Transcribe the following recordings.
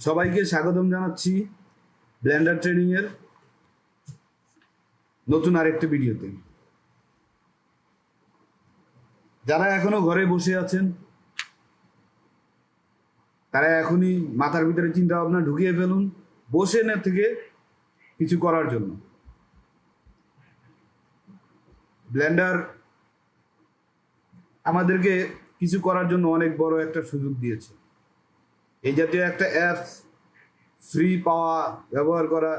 সবাইকে স্বাগতম জানাচ্ছি ব্লেন্ডার ট্রেনিং এর নতুন আরেকটি ভিডিওতে। যারা এখনো ঘরে বসে আছেন তারা এখনই মাথার ভিতরে চিন্তা ভাবনা ঢুকিয়ে ফেলুন বসে না থেকে কিছু করার জন্য। ব্লেন্ডার আমাদেরকে কিছু করার জন্য অনেক বড় একটা সুযোগ দিয়েছে। এই জাতীয় একটা অ্যাপস ফ্রি পাওয়া, ব্যবহার করা,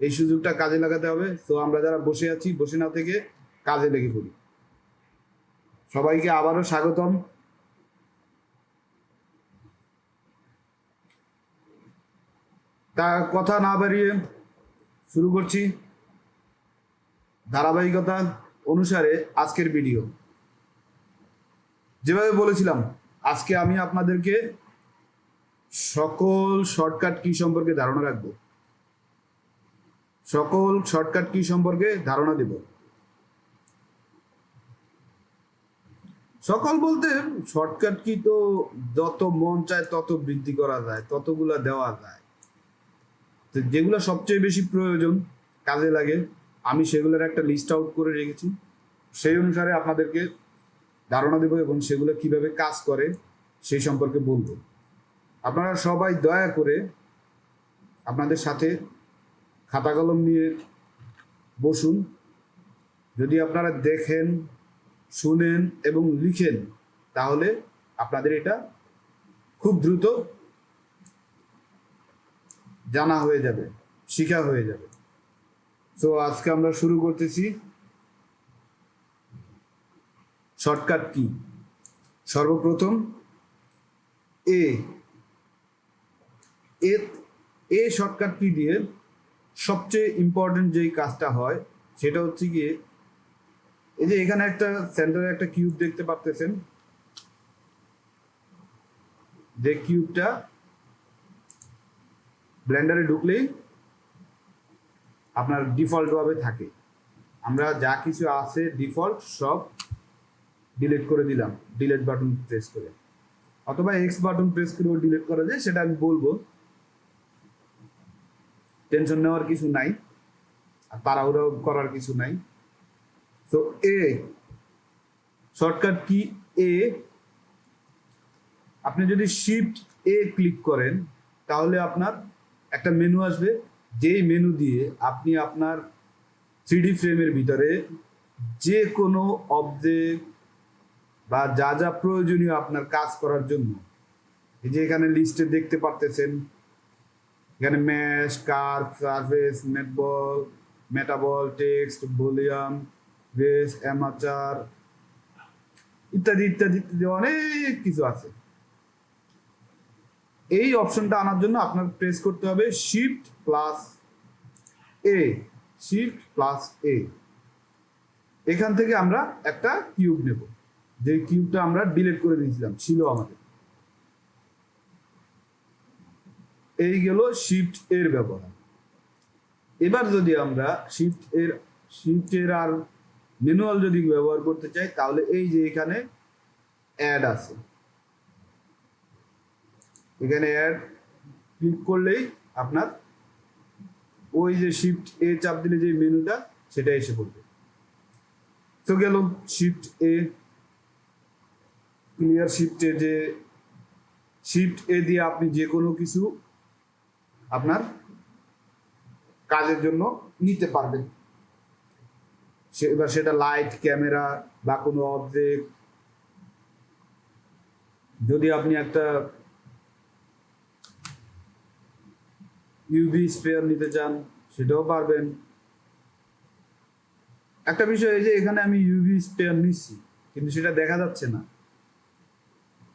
এই সুযোগটা কাজে লাগাতে হবে। তো আমরা যারা বসে আছি বসে না থেকে কাজে লেগে পড়ি। সবাইকে আবারও স্বাগতম। তা কথা না বাড়িয়ে শুরু করছি ধারাবাহিকতা অনুসারে আজকের ভিডিও। যেভাবে বলেছিলাম, আজকে আমি আপনাদেরকে সকল শর্টকাট কি সম্পর্কে ধারণা রাখবো, সকল শর্টকাট কি সম্পর্কে ধারণা দেব। সকল বলতে শর্টকাট কি তো যত মন চায় তত বৃদ্ধি করা যায়, ততগুলা দেওয়া যায়। তো যেগুলো সবচেয়ে বেশি প্রয়োজন, কাজে লাগে, আমি সেগুলোর একটা লিস্ট আউট করে রেখেছি। সেই অনুসারে আপনাদেরকে ধারণা দেব এবং সেগুলো কিভাবে কাজ করে সেই সম্পর্কে বলবো। আপনারা সবাই দয়া করে আপনাদের সাথে খাতা কলম নিয়ে বসুন। যদি আপনারা দেখেন, শুনেন এবং লিখেন তাহলে আপনাদের এটা খুব দ্রুত জানা হয়ে যাবে, শিখা হয়ে যাবে। তো আজকে আমরা শুরু করতেছি শর্টকাট কি। সর্বপ্রথম এ শর্টকাট কি দিয়ে সবচেয়ে ইম্পর্টেন্ট যেই কাজটা হয় সেটা হচ্ছে গিয়ে, এই যে এখানে একটা সেন্টারে একটা কিউব দেখতে পাচ্ছেন, যে কিউবটা ব্লেন্ডারে ঢুকলেই আপনার ডিফল্ট ভাবে থাকে। আমরা যা কিছু আছে ডিফল্ট সব ডিলিট করে দিলাম ডিলিট বাটন প্রেস করে, অথবা এক্স বাটন প্রেস করেও ডিলিট করা যায়, সেটা আমি বলবো। টেনশন নেওয়ার কিছু নাই, আর তাড়াহুড়ো করার কিছু নাই। তো শর্টকাট কি আপনি যদি শিফট ক্লিক করেন তাহলে আপনার একটা মেনু আসবে, যেই মেনু দিয়ে আপনি আপনার 3D ফ্রেমের ভিতরে যে কোনো অবজেক্ট বা যা যা প্রয়োজনীয় আপনার কাজ করার জন্য, এই যে এখানে লিস্টে দেখতে পারতেছেন, এখানে mesh, curve, surface, metaball, metaball, text, volume, grease, armature ইত্যাদি ইত্যাদি ইত্যাদি অনেক কিছু আছে। এই অপশনটা আনার জন্য আপনার প্রেস করতে হবে শিফট প্লাস এ। এখান থেকে আমরা একটা কিউব নেব, যে কিউবটা আমরা ডিলিট করে দিয়েছিলাম, ছিল আমাদের। এই গেল শিফট এর ব্যবহার। এবার যদি আমরা শিফট এর আর ম্যানুয়াল যদি ব্যবহার করতে চাই তাহলে এই যে এখানে অ্যাড আছে, এখানে অ্যাড ক্লিক করলেই আপনার ওই যে শিফট চাপ দিলে যে মেনুটা সেটা এসে পড়বে। তো গেল শিফট ক্লিয়ার। শিফট দিয়ে আপনি যে কোনো কিছু আপনার কাজের জন্য নিতে পারবেন। এবার সেটা লাইট, ক্যামেরা বা কোনো অবজেক্ট। যদি আপনি একটা ইউভি স্পেয়ার নিতে চান সেটাও পারবেন। একটা বিষয় এই যে এখানে আমি ইউভি স্পেয়ার নিচ্ছি কিন্তু সেটা দেখা যাচ্ছে না।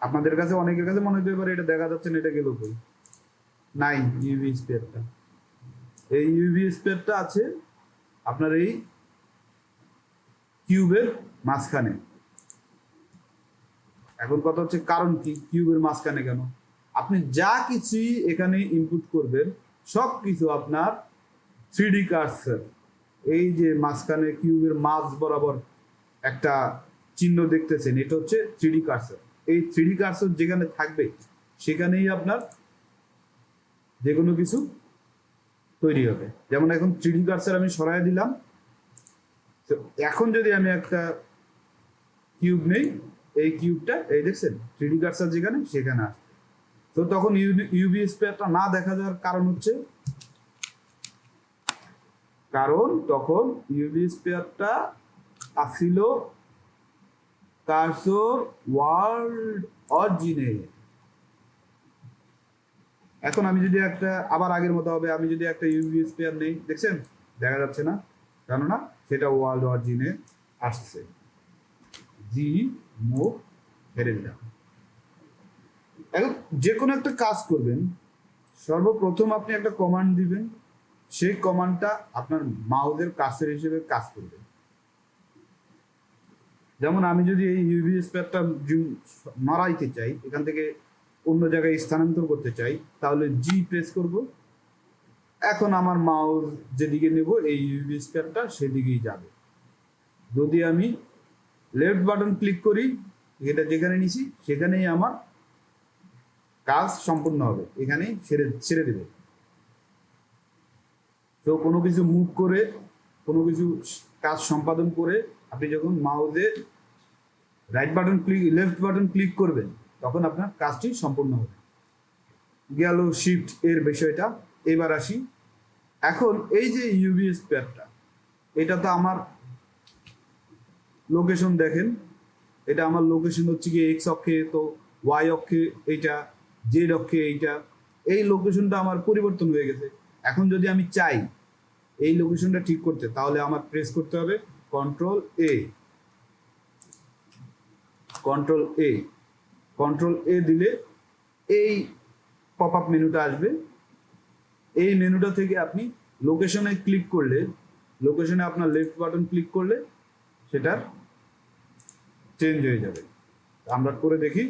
আপনাদের কাছে, অনেকের কাছে মনে হতে পারে এটা দেখা যাচ্ছে না, এটা গেল কই? নাই, ইউভি স্পেয়ারটা, এই ইউভি স্পেয়ারটা আছে আপনার এই কিউবের মাঝখানে। এখন কথা হচ্ছে কারণ কি কিউবের মাঝখানে কেন? আপনি যা কিছুই এখানে ইনপুট করবেন সব কিছু আপনার 3D কার্সার, এই যে মাঝখানে কিউবের মাঝ বরাবর একটা চিহ্ন দেখতেছেন, এটা হচ্ছে 3D কার্সার। এই 3D কার্সার যেখানে থাকবে সেখানেই আপনার যে কোনো কিছু তৈরি হবে। যেমন এখন 3D কার্সার আমি সরাই দিলাম, তো এখন যদি আমি একটা কিউব নেই, এই কিউবটা এই দেখছেন 3D কার্সার যেখানে সেখানে আসছে। তো তখন ইউভি স্পেয়ারটা না দেখা যাওয়ার কারণ হচ্ছে, কারণ তখন ইউভি স্পেয়ারটা আসছিল কার্সর ওয়ার্ল্ড অরিজিনে। এখন আমি যদি একটা আবার আগের মতো হবে, আমি যদি একটা ইউভি স্পেয়ার নেই, দেখছেন দেখা যাচ্ছে না, কেননা সেটা ওয়ার্ল্ড অরিজিনে আসছে। জি মুভ হেরে দিলাম। এখন যে কোনো একটা কাজ করবেন, সর্বপ্রথম আপনি একটা কমান্ড দিবেন, সেই কমান্ডটা আপনার মাউসের কার্সর হিসেবে কাজ করবে। যেমন আমি যদি এই ইউভি স্পেয়ারটা মারাইতে চাই, এখান থেকে অন্য জায়গায় স্থানান্তর করতে চাই, তাহলে জি প্রেস করব। এখন আমার মাউস যেদিকে নেব এই ইউভি স্পেয়ারটা সেদিকেই যাবে। যদি আমি লেফট বাটন ক্লিক করি, এটা যেখানে নিছি সেখানেই আমার কাজ সম্পূর্ণ হবে, এখানেই ছেড়ে দেবে। তো কোনো কিছু মুভ করে, কোনো কিছু কাজ সম্পাদন করে আপনি যখন মাউসে right button click left button click করবেন, তখন আপনার কাজটি সম্পূর্ণ হবে। গেল শিফট এর বিষয়টা। এবার আসি, এখন এই যে ইউভি স্পেয়ারটা, এটা তো আমার লোকেশন দেখেন, এটা আমার লোকেশন হচ্ছে কি এক্স অক্ষে, তো ওয়াই অক্ষে এইটা, জেড অক্ষে এইটা, এই লোকেশনটা আমার পরিবর্তন হয়ে গেছে। এখন যদি আমি চাই এই লোকেশনটা ঠিক করতে, তাহলে আমার প্রেস করতে হবে কন্ট্রোল এ। কন্ট্রোল এ, কন্ট্রোল এ দিলে এই পপ আপ মেনুটা আসবে। এই মেনুটা থেকে আপনি লোকেশনে ক্লিক করলে, লোকেশনে আপনার লেফট বাটন ক্লিক করলে সেটার চেঞ্জ হয়ে যাবে। আমরা করে দেখি,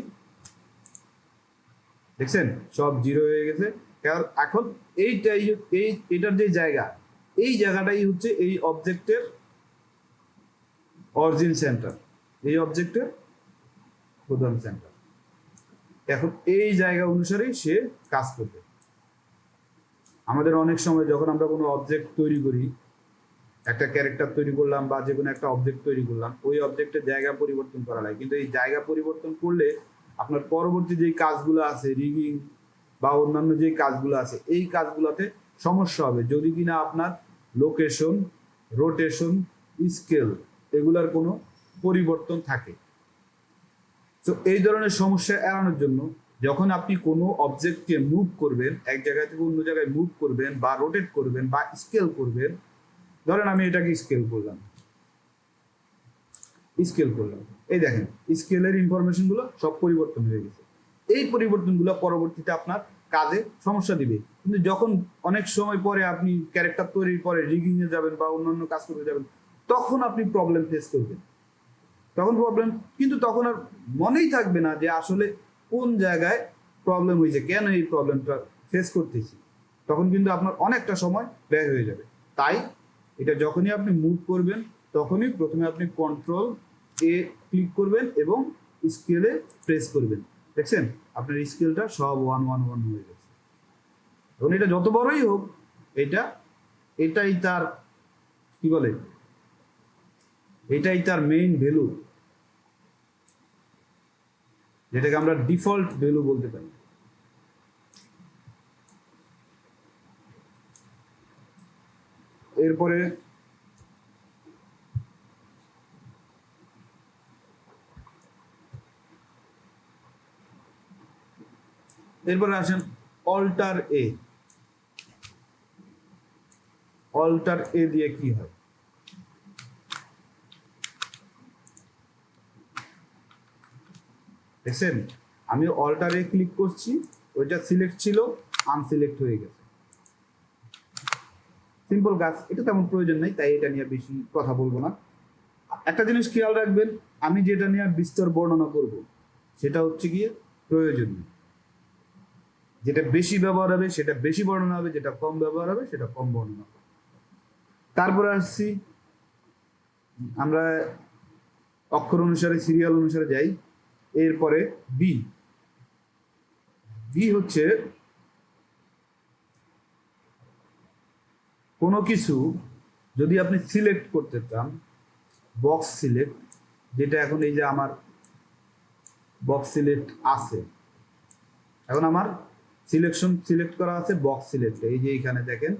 দেখছেন সব জিরো হয়ে গেছে। কারণ এখন এইটাই এটার যে জায়গা, এই জায়গাটাই হচ্ছে এই অবজেক্টের অরিজিন সেন্টার, এই অবজেক্টের প্রধান সেন্টার। এখন এই জায়গা অনুসারেই সে কাজ করবে। আমাদের অনেক সময় যখন আমরা কোনো অবজেক্ট তৈরি করি, একটা ক্যারেক্টার তৈরি করলাম বা যে কোনো একটা অবজেক্ট তৈরি করলাম, ওই অবজেক্টের জায়গা পরিবর্তন করা লাগে, কিন্তু এই জায়গা পরিবর্তন করলে আপনার পরবর্তী যেই কাজগুলো আছে, রিগিং বা অন্যান্য যেই কাজগুলো আছে, এই কাজগুলোতে সমস্যা হবে যদি কিনা আপনার লোকেশন, রোটেশন, স্কেল এগুলার কোনো পরিবর্তন থাকে। তো এই ধরনের সমস্যা এড়ানোর জন্য যখন আপনি কোনো অবজেক্টকে মুভ করবেন, এক জায়গা থেকে অন্য জায়গায় মুভ করবেন বা রোটেট করবেন বা স্কেল করবেন, ধরেন আমি এটাকে স্কেল করলাম, এই দেখেন স্কেলের ইনফরমেশনগুলো সব পরিবর্তন হয়ে গেছে। এই পরিবর্তনগুলো পরবর্তীতে আপনার কাজে সমস্যা দিবে, কিন্তু যখন অনেক সময় পরে আপনি ক্যারেক্টার তৈরির পরে রিগিং এ যাবেন বা অন্যান্য কাজ করতে যাবেন, তখন আপনি প্রবলেম ফেস করবেন। কিন্তু তখন আর মনেই থাকবে না যে আসলে কোন জায়গায় প্রবলেম হয়েছে, কেন এই প্রবলেমটা ফেস করতেছি। তখন কিন্তু আপনার অনেকটা সময় ব্যয় হয়ে যাবে। তাই এটা যখনই আপনি মুভ করবেন, তখনই প্রথমে আপনি কন্ট্রোল এ ক্লিক করবেন এবং স্কেলে প্রেস করবেন। দেখছেন আপনার স্কেলটা সব 1 1 1 হয়ে গেছে। এবং এটা যত বড়ই হোক, এটাই তার কি বলে, এটাই তার মেইন ভ্যালু, যেটাকে আমরা ডিফল্ট ভ্যালু বলতে পারি। এরপরে আসেন অল্টার এ। অল্টার এ দিয়ে কি হয়, দেখছেন আমি অল্টার এ ক্লিক করছি, ওইটা সিলেক্ট ছিল, আনসিলেক্ট হয়ে গেছে। সিম্পল কাজ, এটা তেমন প্রয়োজন নাই, তাই এটা নিয়ে বেশি কথা বলবো না। একটা জিনিস খেয়াল রাখবেন, আমি যেটা নিয়ে বিস্তর বর্ণনা করব সেটা হচ্ছে গিয়ে প্রয়োজনীয়। যেটা বেশি ব্যবহার হবে সেটা বেশি বর্ণনা হবে, যেটা কম ব্যবহার হবে সেটা কম বর্ণনা হবে। তারপরে আসছি, আমরা অক্ষর অনুসারে সিরিয়াল অনুসারে যাই। এরপরে বি। বি হচ্ছে কোনো কিছু যদি আপনি সিলেক্ট করতে চান, বক্স সিলেক্ট, যেটা এখন এই যে আমার বক্স সিলেক্ট আছে, এখন আমার সিলেক্ট করা আছে বক্স সিলেক্ট, এই যে এখানে দেখেন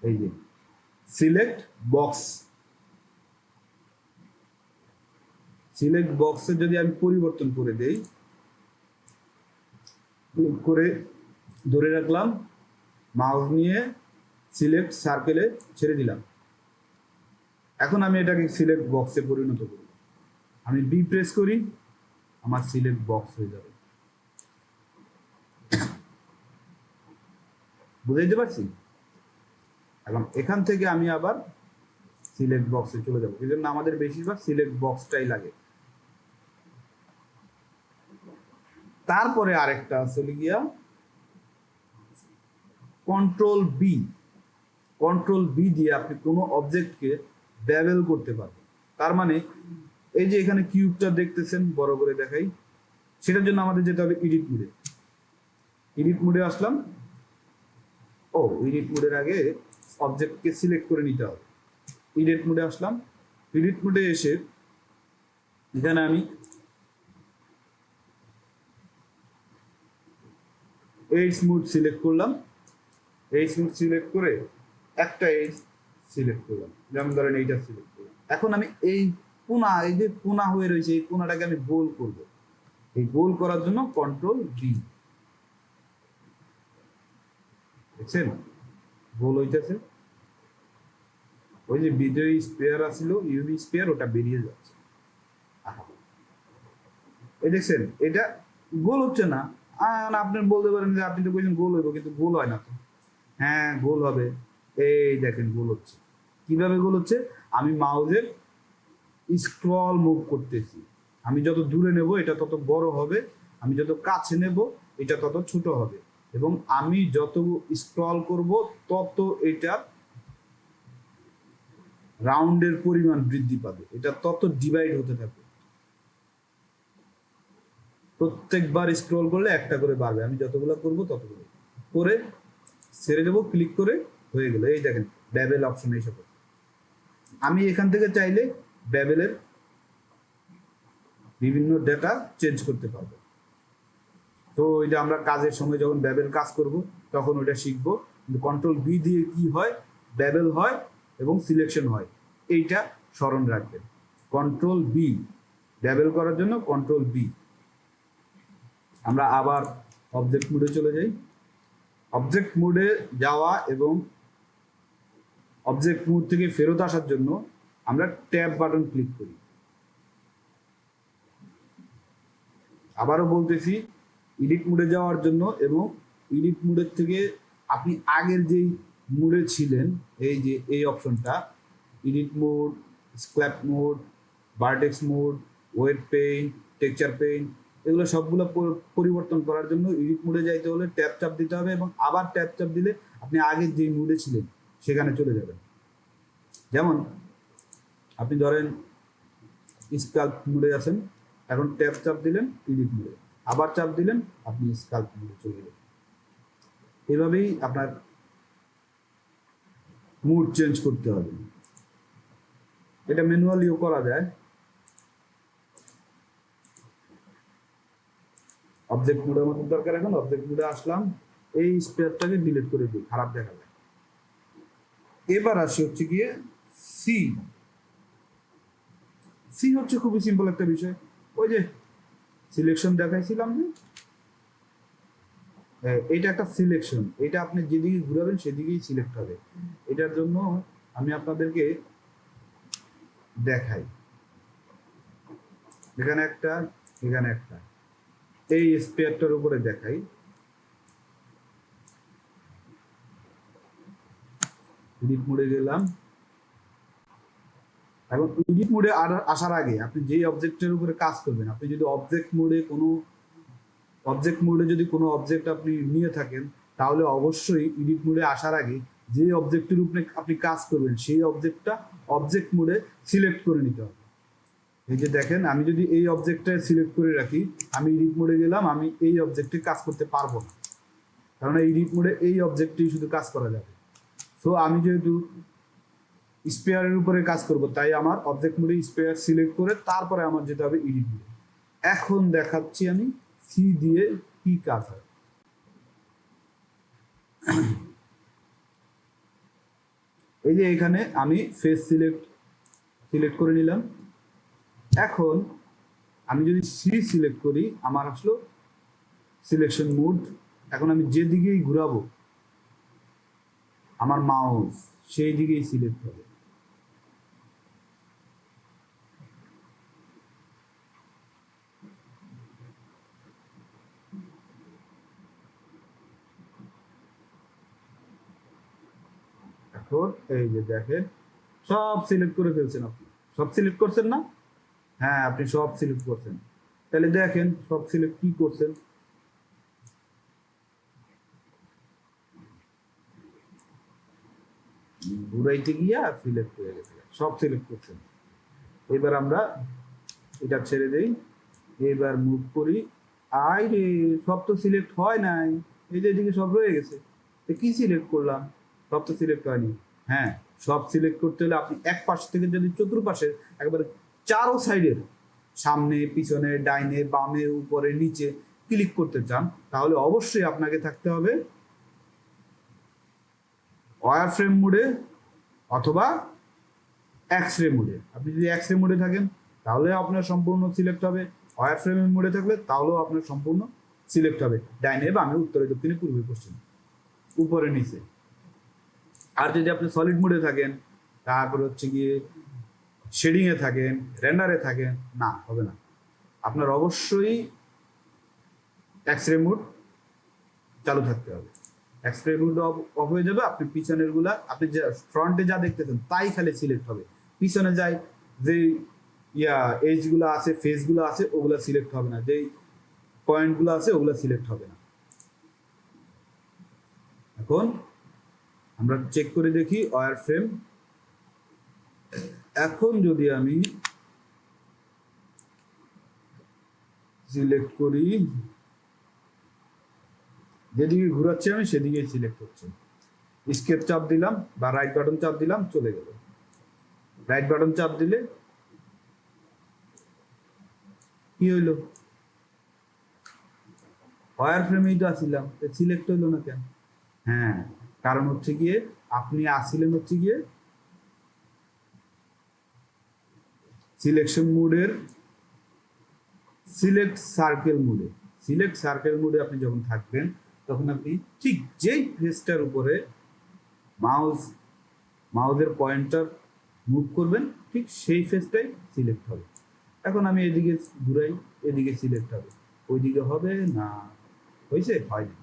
এই যে সিলেক্ট বক্স, সিলেক্ট বক্সে যদি আমি পরিবর্তন করে দেই, ক্লিক করে ধরে রাখলাম, মাউস নিয়ে সিলেক্ট সার্কেলে ছেড়ে দিলাম, এখন আমি এটাকে সিলেক্ট বক্সে পরিণত করি, আমি বি প্রেস করি, আমার সিলেক্ট বক্স হয়ে যাবে। বুঝাইতে পারছি? এখন এখান থেকে আমি আবার সিলেক্ট বক্সে চলে যাবো, এই জন্য আমাদের বেশিরভাগ সিলেক্ট বক্সটাই লাগে। তারপরে আরেকটা আসলে গিয়া কন্ট্রোল বি, কন্ট্রোল বি দিয়ে আপনি কোনো অবজেক্টকে বেভেল করতে পারবেন। তার মানে এই যে এখানে কিউবটা দেখতেছেন, বড় করে দেখাই, সেটার জন্য আমাদের যেতে হবে এডিট মোডে। এডিট মোডে আসলাম, ও এডিট মোডের আগে অবজেক্টকে সিলেক্ট করে নিতে হবে। এডিট মোডে আসলাম, এডিট মোডে এসে এখানে আমি এইডস মোড সিলেক্ট করলাম, এইডস মোড সিলেক্ট করে একটা এইডস সিলেক্ট করলাম, যেমন ধরেন এইটা সিলেক্ট করলাম। এখন আমি এই কোনা, এই যে কোনা হয়ে রয়েছে, এই কোনাটাকে আমি গোল করব। এই গোল করার জন্য কন্ট্রোল বি, দেখছেন গোল হইতেছে। ওই যে বিজয়ী স্পেয়ার আছিল, ইউভি স্পেয়ার, ওটা বেরিয়ে যাচ্ছে। এই দেখছেন এটা গোল হচ্ছে না। আপনি বলতে পারেন যে আপনি তো বলছেন গোল হইব, কিন্তু গোল হয় না তো। হ্যাঁ গোল হবে, এই দেখেন গোল হচ্ছে। কিভাবে গোল হচ্ছে? আমি মাউসের স্ক্রল মুভ করতেছি, আমি যত দূরে নেব এটা তত বড় হবে, আমি যত কাছে নেব এটা তত ছোট হবে, এবং আমি যত স্ক্রল করব তত এটা রাউন্ডের পরিমাণ বৃদ্ধি পাবে, এটা তত ডিভাইড হতে থাকবে। প্রত্যেকবার স্ক্রল করলে একটা করে বাড়বে, আমি যতগুলো করব ততগুলো করে ছেড়ে দেবো, ক্লিক করে হয়ে গেল। এই দেখেন বেভেল অপশন এসে পড়ে। আমি এখান থেকে চাইলে বেভেলের বিভিন্ন ডেটা চেঞ্জ করতে পারবো। তো এটা আমরা কাজের সময় যখন বেভেল কাজ করব তখন ওটা শিখবো। কন্ট্রোল বি দিয়ে কি হয়, বেভেল হয় এবং সিলেকশন হয়, এইটা স্মরণ রাখবেন। কন্ট্রোল বি বেভেল করার জন্য কন্ট্রোল বি। আমরা আবার অবজেক্ট মোডে চলে যাই। অবজেক্ট মোডে যাওয়া এবং অবজেক্ট মোড থেকে ফেরত আসার জন্য আমরা ট্যাব বাটন ক্লিক করি। আবারও বলতেছি, এডিট মোডে যাওয়ার জন্য এবং এডিট মোডের থেকে আপনি আগের যেই মোডে ছিলেন, এই যে এই অপশনটা edit mode, sculpt mode, vertex mode, weight paint, texture paint, এগুলো সবগুলো পরিবর্তন করার জন্য এডিট মোডে যাইতে হলে ট্যাব চাপ দিতে হবে, এবং আবার ট্যাব চাপ দিলে আপনি আগের যেই মোডে ছিলেন সেখানে চলে যাবেন। যেমন আপনি ধরেন স্কাল্প মোডে আছেন, এখন ট্যাব চাপ দিলেন এডিট মোডে, আবার চাপ দিলেন আপনি স্কাল্প মোডে চলে গেলেন। এভাবেই আপনার মুড চেঞ্জ করতে হবে। এটা ম্যানুয়ালিও করা যায়। অবজেক্ট মোডে আমাদের দরকার, এখন অবজেক্ট মোডে আসলাম, এই স্পেয়ারটাকে ডিলিট করে দিই, খারাপ দেখা যায়। এবার আসি হচ্ছে গিয়ে সি। সি হচ্ছে খুবই সিম্পল একটা বিষয়, ওই যে সিলেকশন দেখাইছিলাম না, এটা একটা সিলেকশন, এটা আপনি যেদিকে ঘুরাবেন সেদিকেই সিলেক্ট হবে। এটার জন্য আমি আপনাদেরকে দেখাই, এখানে একটা, এখানে একটা, এই স্পেয়ারটার উপরে দেখাই। এডিট মোডে গেলাম। এখন এডিট মোডে আসার আগে আপনি যেই অবজেক্টের উপরে কাজ করবেন, আপনি যদি অবজেক্ট মোডে যদি কোনো অবজেক্ট আপনি নিয়ে থাকেন, তাহলে অবশ্যই এডিট মোডে আসার আগে যে অবজেক্টের উপরে আপনি কাজ করবেন সেই অবজেক্টটা অবজেক্ট মোডে সিলেক্ট করে নিতে হবে। এই যে দেখেন, আমি যদি এই অবজেক্টটা সিলেক্ট করে রাখি, আমি এডিট মোডে গেলাম, আমি এই অবজেক্টে কাজ করতে পারবো না, কারণ এডিট মোডে এই অবজেক্টেই শুধু কাজ করা যাবে। তো আমি যেহেতু স্পেয়ারের উপরে কাজ করব, তাই আমার অবজেক্ট মোডে স্পেয়ার সিলেক্ট করে তারপরে আমার যেতে হবে এডিট মোডে। এখন দেখাচ্ছি আমি সি দিয়ে কি কাজ হয়। এই যে এখানে আমি ফেস সিলেক্ট করে নিলাম। এখন আমি যদি সি সিলেক্ট করি, আমার আসলো সিলেকশন মোড। এখন আমি যেদিকেই ঘুরাবো আমার মাউস সেই দিকেই সিলেক্ট হবে। এখন এই যে দেখেন সব সিলেক্ট করে ফেলছেন আপনি। সব সিলেক্ট করছেন না? হ্যাঁ, আপনি সব সিলেক্ট করছেন। তাহলে দেখেন সব সিলেক্ট কি করছেন। ঘুরাইতে গিয়া সিলেক্ট হয়ে গেছে, সব সিলেক্ট করছেন। এবার আমরা এটা ছেড়ে দেই, এবার মুভ করি। আই রে, সব তো সিলেক্ট হয় নাই। এই যে এদিকে সব রয়ে গেছে, কি সিলেক্ট করলাম? সব তো সিলেক্ট হয়নি। হ্যাঁ, সব সিলেক্ট করতে হলে আপনি এক পাশ থেকে যদি চতুর্পাশে একবারে চারো সাইডের সামনে পিছনে ডাইনে বামে উপরে নিচে ক্লিক করতে চান, তাহলে অবশ্যই আপনাকে থাকতে হবে ওয়্যার ফ্রেম মোডে অথবা এক্স-রে মোডে। আপনি যদি এক্স-রে মোডে থাকেন তাহলে আপনার সম্পূর্ণ সিলেক্ট হবে, ওয়্যার ফ্রেম মোডে থাকলে তাহলেও আপনার সম্পূর্ণ সিলেক্ট হবে, ডাইনে বামে উত্তরে দক্ষিণে পূর্বে পশ্চিমে উপরে নিচে। আর যদি আপনি সলিড মোডে থাকেন, তারপর হচ্ছে গিয়ে শেডিং এ থাকেন, রেন্ডারে থাকেন, না হবে না। আপনার অবশ্যই এক্স-রে মোড চালু থাকতে হবে। এক্স-রে মোড অফ হয়ে যাবে, আপনি পিছনের গুলা আপনি যে ফ্রন্টে যা দেখতেছেন তাই খালি সিলেক্ট হবে। পিছনে যাই যে এজ গুলো আছে, ফেস গুলো আছে, ওগুলা সিলেক্ট হবে না। যেই পয়েন্ট গুলো আছে ওগুলা সিলেক্ট হবে না। এখন আমরা চেক করে দেখি ওয়্যার ফ্রেম। এখন যদি আমি সিলেক্ট করি, যেদিকে ঘুরাচ্ছি আমি সেদিকে সিলেক্ট হচ্ছে। স্কেপ চাপ দিলাম বা রাইট বাটন চাপ দিলাম, চলে গেল। রাইট বাটন চাপ দিলে কি হইলো? ওয়্যার ফ্রেমেই তো আসিলাম, সিলেক্ট হইলো না কেন? হ্যাঁ, কারণ হচ্ছে গিয়ে আপনি আসিলেন হচ্ছে গিয়ে সিলেকশন মোডের সিলেক্ট সার্কেল মোডে। সিলেক্ট সার্কেল মোডে আপনি যখন থাকবেন তখন আপনি ঠিক যেই ফেসটার উপরে মাউসের পয়েন্টার মুভ করবেন ঠিক সেই ফেসটাই সিলেক্ট হবে। এখন আমি এদিকে ঘুরাই, এদিকে সিলেক্ট হবে, ওইদিকে হবে না। হয়েছে? হয়নি।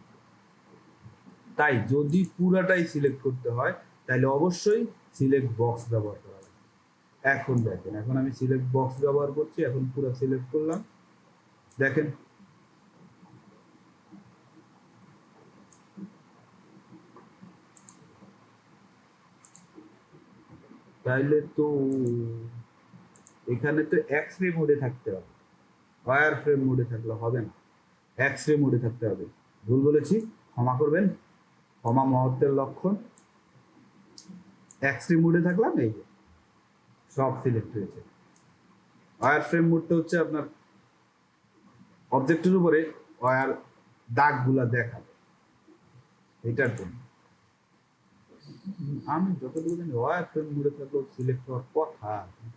তাই যদি পুরাটাই সিলেক্ট করতে হয় তাহলে অবশ্যই সিলেক্ট বক্স ব্যবহার করা হবে। এখন দেখেন, এখন আমি সিলেক্ট বক্স ব্যবহার করছি, এখন পুরো সিলেক্ট করলাম, দেখেন তাইলে তো এখানে তো এক্স-রে মোডে থাকতে হবে, ওয়্যার ফ্রেম মোডে থাকলে হবে না, এক্স-রে মোডে থাকতে হবে। ভুল বলেছি, ক্ষমা করবেন, ক্ষমা মহত্বের লক্ষণ। এক্স-রে মোডে থাকলাম, এই যে সব সিলেক্ট হয়েছে। ওয়্যার ফ্রেম মোডটা হচ্ছে আপনার অবজেক্টের উপরে ওয়্যার দাগগুলা দেখাবে, এটার জন্য। আমি যতটুকু জানি ওয়্যার ফ্রেম মোডে থাকলেও সিলেক্ট হওয়ার কথা,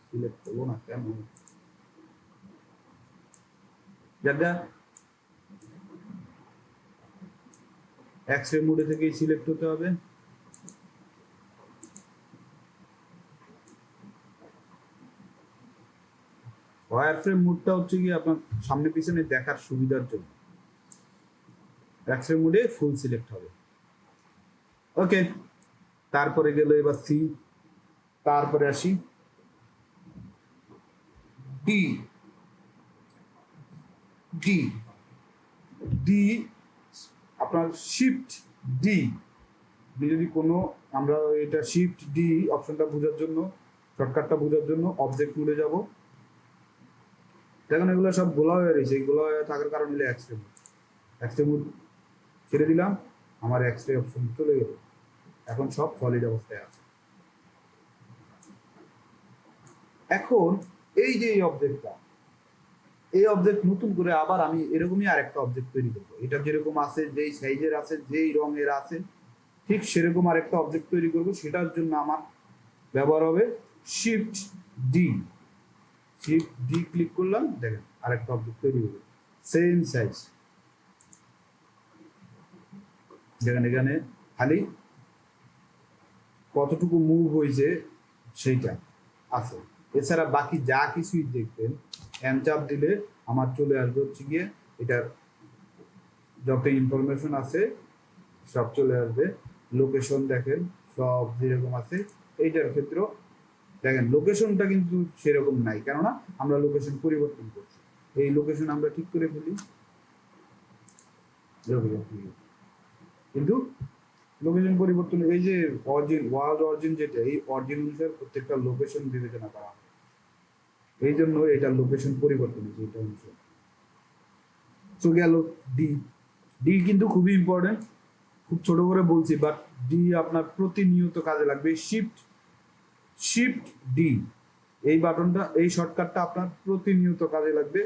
সিলেক্ট হলো না কেন? জায়গা এক্স-রে মোডে থেকেই সিলেক্ট হতে হবে। ওয়্যার ফ্রেম মোডটা হচ্ছে কি আপনার সামনে পিছনে দেখার সুবিধার জন্য। এক্স-রে মোডে ফুল সিলেক্ট হবে। ওকে, তারপরে গেল এবার সি, তারপরে আসি ডি। ডি ডি আপনার শিফট ডি। যদি কোনো আমরা এটা শিফট ডি অপশনটা বোঝার জন্য, শর্টকাটটা বোঝার জন্য অবজেক্ট মোডে যাব। দেখুন এগুলো সব গোলা হয়ে রয়েছে, এই গোলা হয়ে থাকার কারণ হলো এক্স-রে মোড। এক্স-রে মোড ছেড়ে দিলাম, আমার এক্স-রে অপশন চলে গেল। এখন সব সলিড অবস্থায় আছে। এখন এই যে এই অবজেক্ট নতুন করে আবার আমি এরকমই আরেকটা অবজেক্ট তৈরি করবো। এটা যেরকম আছে, যেই সাইজের আছে, যেই রঙের আছে, ঠিক সেরকম আরেকটা অবজেক্ট তৈরি করব। সেটার জন্য আমার ব্যবহার হবে shift D. Shift D click করলাম, দেখেন আরেকটা অবজেক্ট তৈরি হবে সেম সাইজ। দেখেন এখানে খালি কতটুকু মুভ হয়েছে সেইটা আছে, এছাড়া বাকি যা কিছুই দেখবেন চাপ দিলে আমার চলে আসবে হচ্ছে গিয়ে এটার যত ইনফরমেশন আছে সব চলে আসবে। লোকেশন দেখেন সব যেরকম আছে। এইটার ক্ষেত্রেও দেখেন লোকেশনটা কিন্তু সেরকম নাই, কেননা আমরা লোকেশন পরিবর্তন করছি। এই লোকেশন আমরা ঠিক করে ফেলি, কিন্তু লোকেশন পরিবর্তন এই যে অরিজিন ওয়ার্ল্ড অরিজিন যেটা, এই অরিজিন অনুসারে প্রত্যেকটা লোকেশন বিবেচনা করা হয়, এই জন্য এটা লোকেশন পরিবর্তন হয়েছে এটা অনুসারে। তো গেল ডি। ডি কিন্তু খুবই ইম্পর্টেন্ট, খুব ছোট করে বলছি, বাট ডি আপনার প্রতিনিয়ত কাজে লাগবে। শিফট শিফট ডি, এই বাটনটা, এই শর্টকাটটা আপনার প্রতিনিয়ত কাজে লাগবে,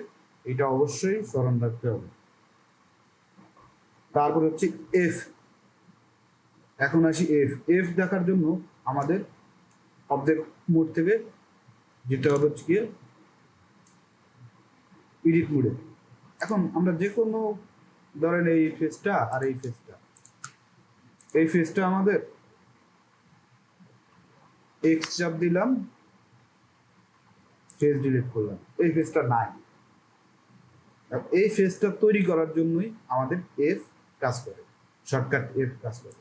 এটা অবশ্যই স্মরণ রাখতে হবে। তারপর হচ্ছে এফ। এখন আসি এফ। এফ দেখার জন্য আমাদের অবজেক্ট মোড থেকে যেতে হবে হচ্ছে গিয়ে এডিট মোডে। এখন আমরা যে কোনো ধরেন এই ফেসটা আর এই ফেসটা আমাদের এক্স চাপ দিলাম, ফেস ডিলিট করলাম, এই ফেসটা নাই। এই ফেসটা তৈরি করার জন্যই আমাদের এফ কাজ করে, শর্টকাট এফ কাজ করে।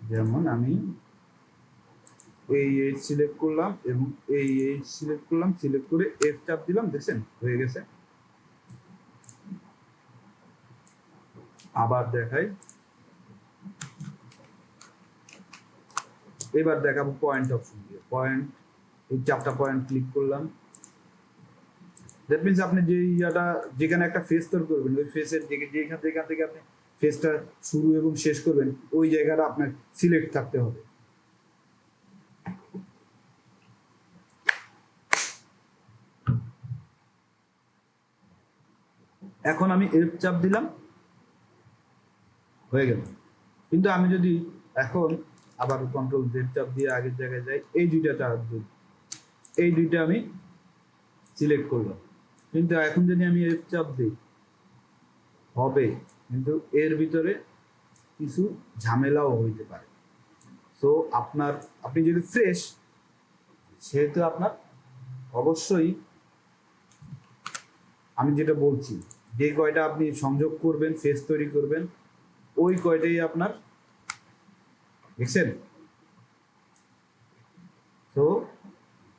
যেমন আমি এই এইচ সিলেক্ট করলাম এবং এই এইচ সিলেক্ট করলাম, সিলেক্ট করে এফ চাপ দিলাম, দেখছেন হয়ে গেছে। আবার দেখাই, এবার দেখাবো পয়েন্ট অপশন দিয়ে। পয়েন্ট, এই চারটা পয়েন্ট ক্লিক করলাম। দ্যাট মিনস আপনি যে ইয়াটা যেখানে একটা ফেস তৈরি করবেন, ওই ফেসের যেখান থেকে আপনি ফেসটা শুরু এবং শেষ করবেন, ওই জায়গাটা আপনার সিলেক্ট থাকতে হবে। এখন আমি এফ চাপ দিলাম, হয়ে গেল। কিন্তু আমি যদি এখন আবার কন্ট্রোল জেড চাপ দিয়ে আগের জায়গায় যাই, এই দুইটা আমি সিলেক্ট করলাম, কিন্তু এখন যদি আমি এফ চাপ দিই হবে, কিন্তু এর ভিতরে কিছু ঝামেলাও হইতে পারে। তো আপনি যদি ফ্রেশ, সেহেতু আপনার অবশ্যই আমি যেটা বলছি, যে কয়টা আপনি সংযোগ করবেন, ফেস তৈরি করবেন, ওই কয়টাই আপনার, দেখছেন। তো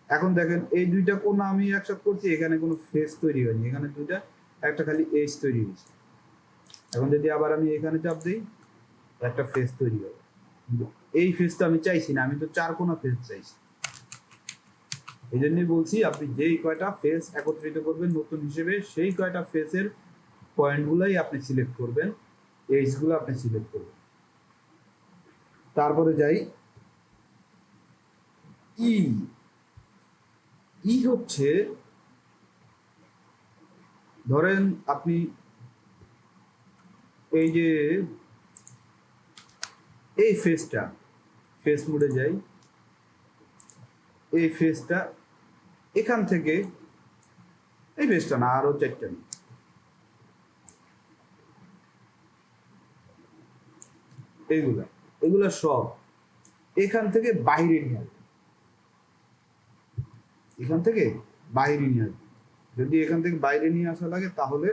এখন দেখেন এই দুইটা কোন আমি একসাথে করছি, এখানে কোনো ফেস তৈরি হয়নি, এখানে দুইটা একটা খালি এইচ তৈরি হয়েছে। এখন যদি আবার আমি এখানে চাপ দিই, একটা ফেস তৈরি হবে, কিন্তু এই ফেসটা আমি চাইছি না, আমি তো চার কোনা ফেস চাইছি। এই জন্যই বলছি আপনি যেই কয়টা ফেস একত্রিত করবেন নতুন হিসেবে, সেই কয়টা ফেসের পয়েন্টগুলোই আপনি সিলেক্ট করবেন, এইচগুলো আপনি সিলেক্ট করবেন। তারপরে যাই ই। ই হচ্ছে, ধরেন আপনি এই যে এই ফেসটা, ফেস মোডে যাই, এই ফেসটা এখান থেকে, এই ফেসটা না, আরো চারটা নেই, এগুলা সব এখান থেকে বাইরে নিয়ে আসবে, এখান থেকে বাইরে নিয়ে আসবে। যদি এখান থেকে বাইরে নিয়ে আসা লাগে তাহলে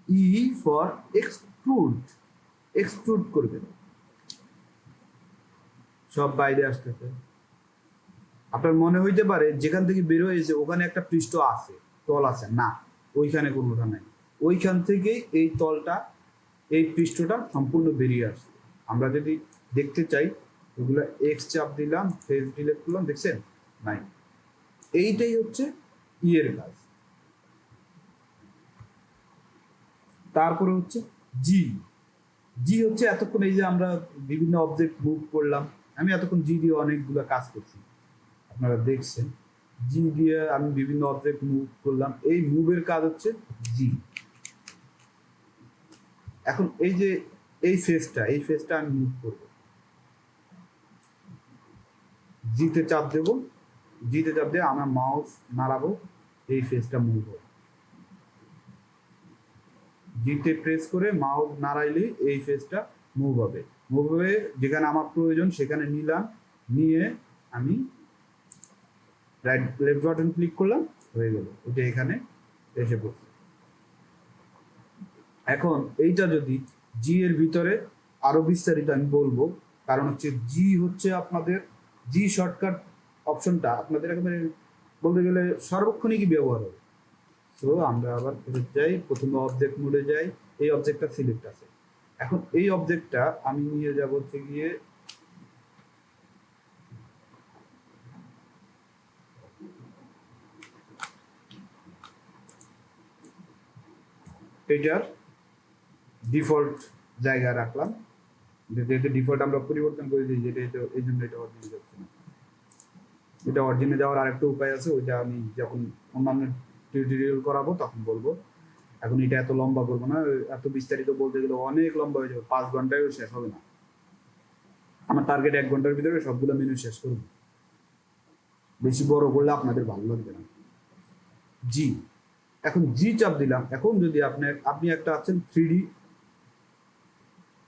ই ফর এক্সট্রুড, এক্সট্রুড করবেন, সব বাইরে আসতেছে। আপনার মনে হইতে পারে যেখান থেকে বের হয়েছে ওখানে একটা পৃষ্ঠ আছে, তল আছে, না, ওইখানে কোনোটা নাই। ওইখান থেকে এই তলটা, এই পৃষ্ঠটা সম্পূর্ণ বেরিয়ে আসছে। আমরা যদি দেখতে চাই, ওগুলো এক্স চাপ দিলাম, ফেস ডিলিট করলাম, দেখছেন নাই। এইটাই হচ্ছে ইয়ের কাজ। তারপরে হচ্ছে জি। জি হচ্ছে এতক্ষণ এই যে আমরা বিভিন্ন অবজেক্ট মুভ করলাম, আমি এতক্ষণ জি দিয়ে অনেকগুলো কাজ করছি, আপনারা দেখছেন। জি দিয়ে আমি বিভিন্ন অবজেক্ট মুভ করলাম, এই মুভের কাজ হচ্ছে জি। এখন এই যে এই ফেসটা আমি মুভ করবো, জিতে চাপ দেব, জিতে চাপ দিয়ে আমার মাউস নাড়াবো, এই ফেসটা মুভ হবে। জিতে প্রেস করে মাউস নাড়াইলে এই ফেসটা মুভ হবে। মুভ হয়ে যেখানে আমার প্রয়োজন সেখানে নিলাম, নিয়ে আমি রাইট লেফট বাটন ক্লিক করলাম, হয়ে গেল, এটা এখানে এসে পড়ছে। এখন এইটা যদি জি এর ভিতরে আরো বিস্তারিত আমি বলবো, কারণ হচ্ছে জি হচ্ছে আপনাদের জি শর্টকাট অপশনটা আপনাদের একেবারে বলতে গেলে সর্বক্ষণই কি ব্যবহার হবে। তো আমরা আবার ফেরত যাই, প্রথমে অবজেক্ট মোডে যাই, এই অবজেক্টটা সিলেক্ট আছে। এখন এই অবজেক্টটা আমি নিয়ে যাব হচ্ছে গিয়ে এটার ডিফল্ট জায়গায় রাখলাম, যেহেতু ডিফল্ট আমরা পরিবর্তন করে দিই, যেটা এটা এই জন্য এটা অরিজিনে যাচ্ছে না। এটা অরিজিনে যাওয়ার আরেকটা উপায় আছে, ওইটা আমি যখন অন্যান্য টিউটোরিয়াল করাবো তখন বলবো। এখন এটা এত লম্বা করবো না, এত বিস্তারিত বলতে গেলে অনেক লম্বা হয়ে যাবে, 5 ঘন্টায়ও শেষ হবে না। আমার টার্গেট 1 ঘন্টার ভিতরে সবগুলো মেনু শেষ করবো, বেশি বড় করলে আপনাদের ভালো লাগবে না। জি, এখন জি চাপ দিলাম। এখন যদি আপনি একটা আছেন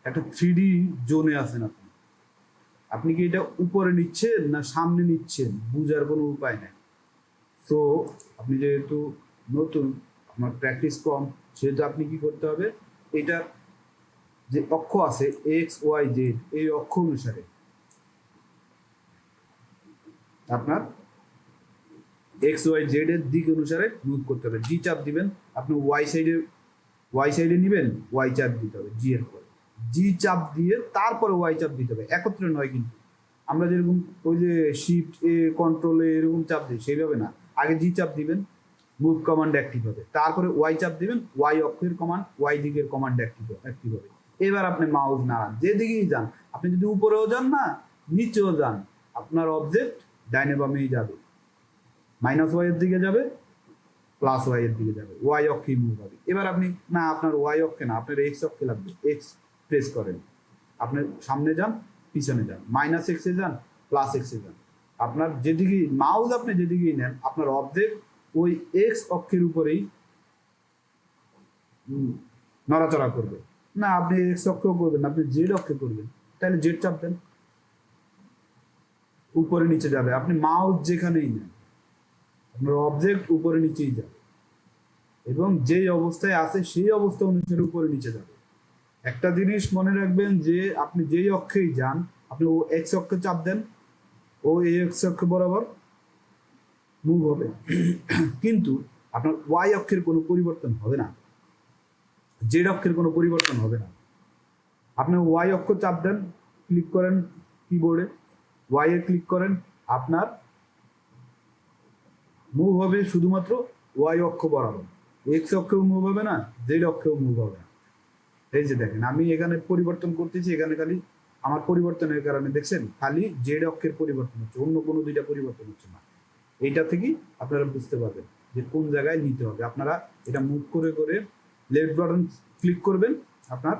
একটা থ্রি জোনে আছেন, আপনি কি এটা উপরে নিচ্ছেন না সামনে নিচ্ছেন বুঝার কোনো উপায় নেই। তো আপনি যেহেতু নতুন, আপনার প্র্যাকটিস কম, সেহেতু আপনি কি করতে হবে, এটা যে অক্ষ আছে এক্স ওয়াই জেড, এই অক্ষ অনুসারে আপনার এক্স ওয়াই জেড এর দিক অনুসারে মুভ করতে হবে। জি চাপ দিবেন, আপনি ওয়াই সাইডে নিবেন, ওয়াই চাপ দিতে হবে জি এর পরে, জি চাপ দিয়ে তারপরে ওয়াই চাপ দিতে হবে, একত্রে নয় কিন্তু। আমরা যেরকম ওই যে শিফট এ কন্ট্রোল এ এরকম চাপ দিই সেইভাবে না, আগে জি চাপ দিবেন, মুভ কমান্ড অ্যাক্টিভ হবে, তারপরে ওয়াই চাপ দিবেন, ওয়াই অক্ষের কমান্ড, ওয়াই দিকের কমান্ড অ্যাক্টিভ হবে। এবার আপনি মাউস নাড়ান, যেদিকেই যান, আপনি যদি উপরেও যান না নিচেও যান, আপনার অবজেক্ট ডাইনে বামেই যাবে, মাইনাস ওয়াই এর দিকে যাবে, প্লাস ওয়াই এর দিকে যাবে, ওয়াই অক্ষে মুভ হবে। এবার আপনি না, আপনার ওয়াই অক্ষে না, আপনার এক্স অক্ষে লাগবে, এক্স প্রেস করেন, আপনি সামনে যান, পিছনে যান, মাইনাস এক্সে যান, প্লাস এক্সে যান, আপনার যেদিকে মাউস আপনি যেদিকেই নেন আপনার অবজেক্ট ওই এক্স অক্ষের উপরেই নড়াচড়া করবে। না আপনি এক্স অক্ষেও করবেন, আপনি জেড অক্ষে করবেন, তাহলে জেড চাপ দেন, উপরে নিচে যাবে, আপনি মাউস যেখানেই নেন আপনার অবজেক্ট উপরে নিচেই যাবে, এবং যেই অবস্থায় আছে সেই অবস্থা অনুসারে উপরে নিচে যাবে। একটা জিনিস মনে রাখবেন যে আপনি যেই অক্ষেই যান, আপনি ও এক্স অক্ষে চাপ দেন, ও এই এক্স অক্ষ বরাবর মুভ হবে, কিন্তু আপনার ওয়াই অক্ষের কোনো পরিবর্তন হবে না, জেড অক্ষের কোনো পরিবর্তন হবে না। আপনি ওয়াই অক্ষ চাপ দেন, ক্লিক করেন কিবোর্ডে, ওয়াই এ ক্লিক করেন, আপনার মুভ হবে শুধুমাত্র ওয়াই অক্ষ বরাবর, এক্স অক্ষেও মুভ হবে না, জেড অক্ষেও মুভ হবে না। এই যে দেখেন আমি এখানে পরিবর্তন করতেছি, এখানে খালি আমার পরিবর্তনের কারণে দেখছেন খালি জেড অক্ষের পরিবর্তন হচ্ছে, অন্য কোনো দুইটা পরিবর্তন হচ্ছে না। এইটা থেকেই আপনারা বুঝতে পারবেন যে কোন জায়গায় নিতে হবে। আপনারা এটা মুভ করে করে লেফট বাটন ক্লিক করবেন, আপনার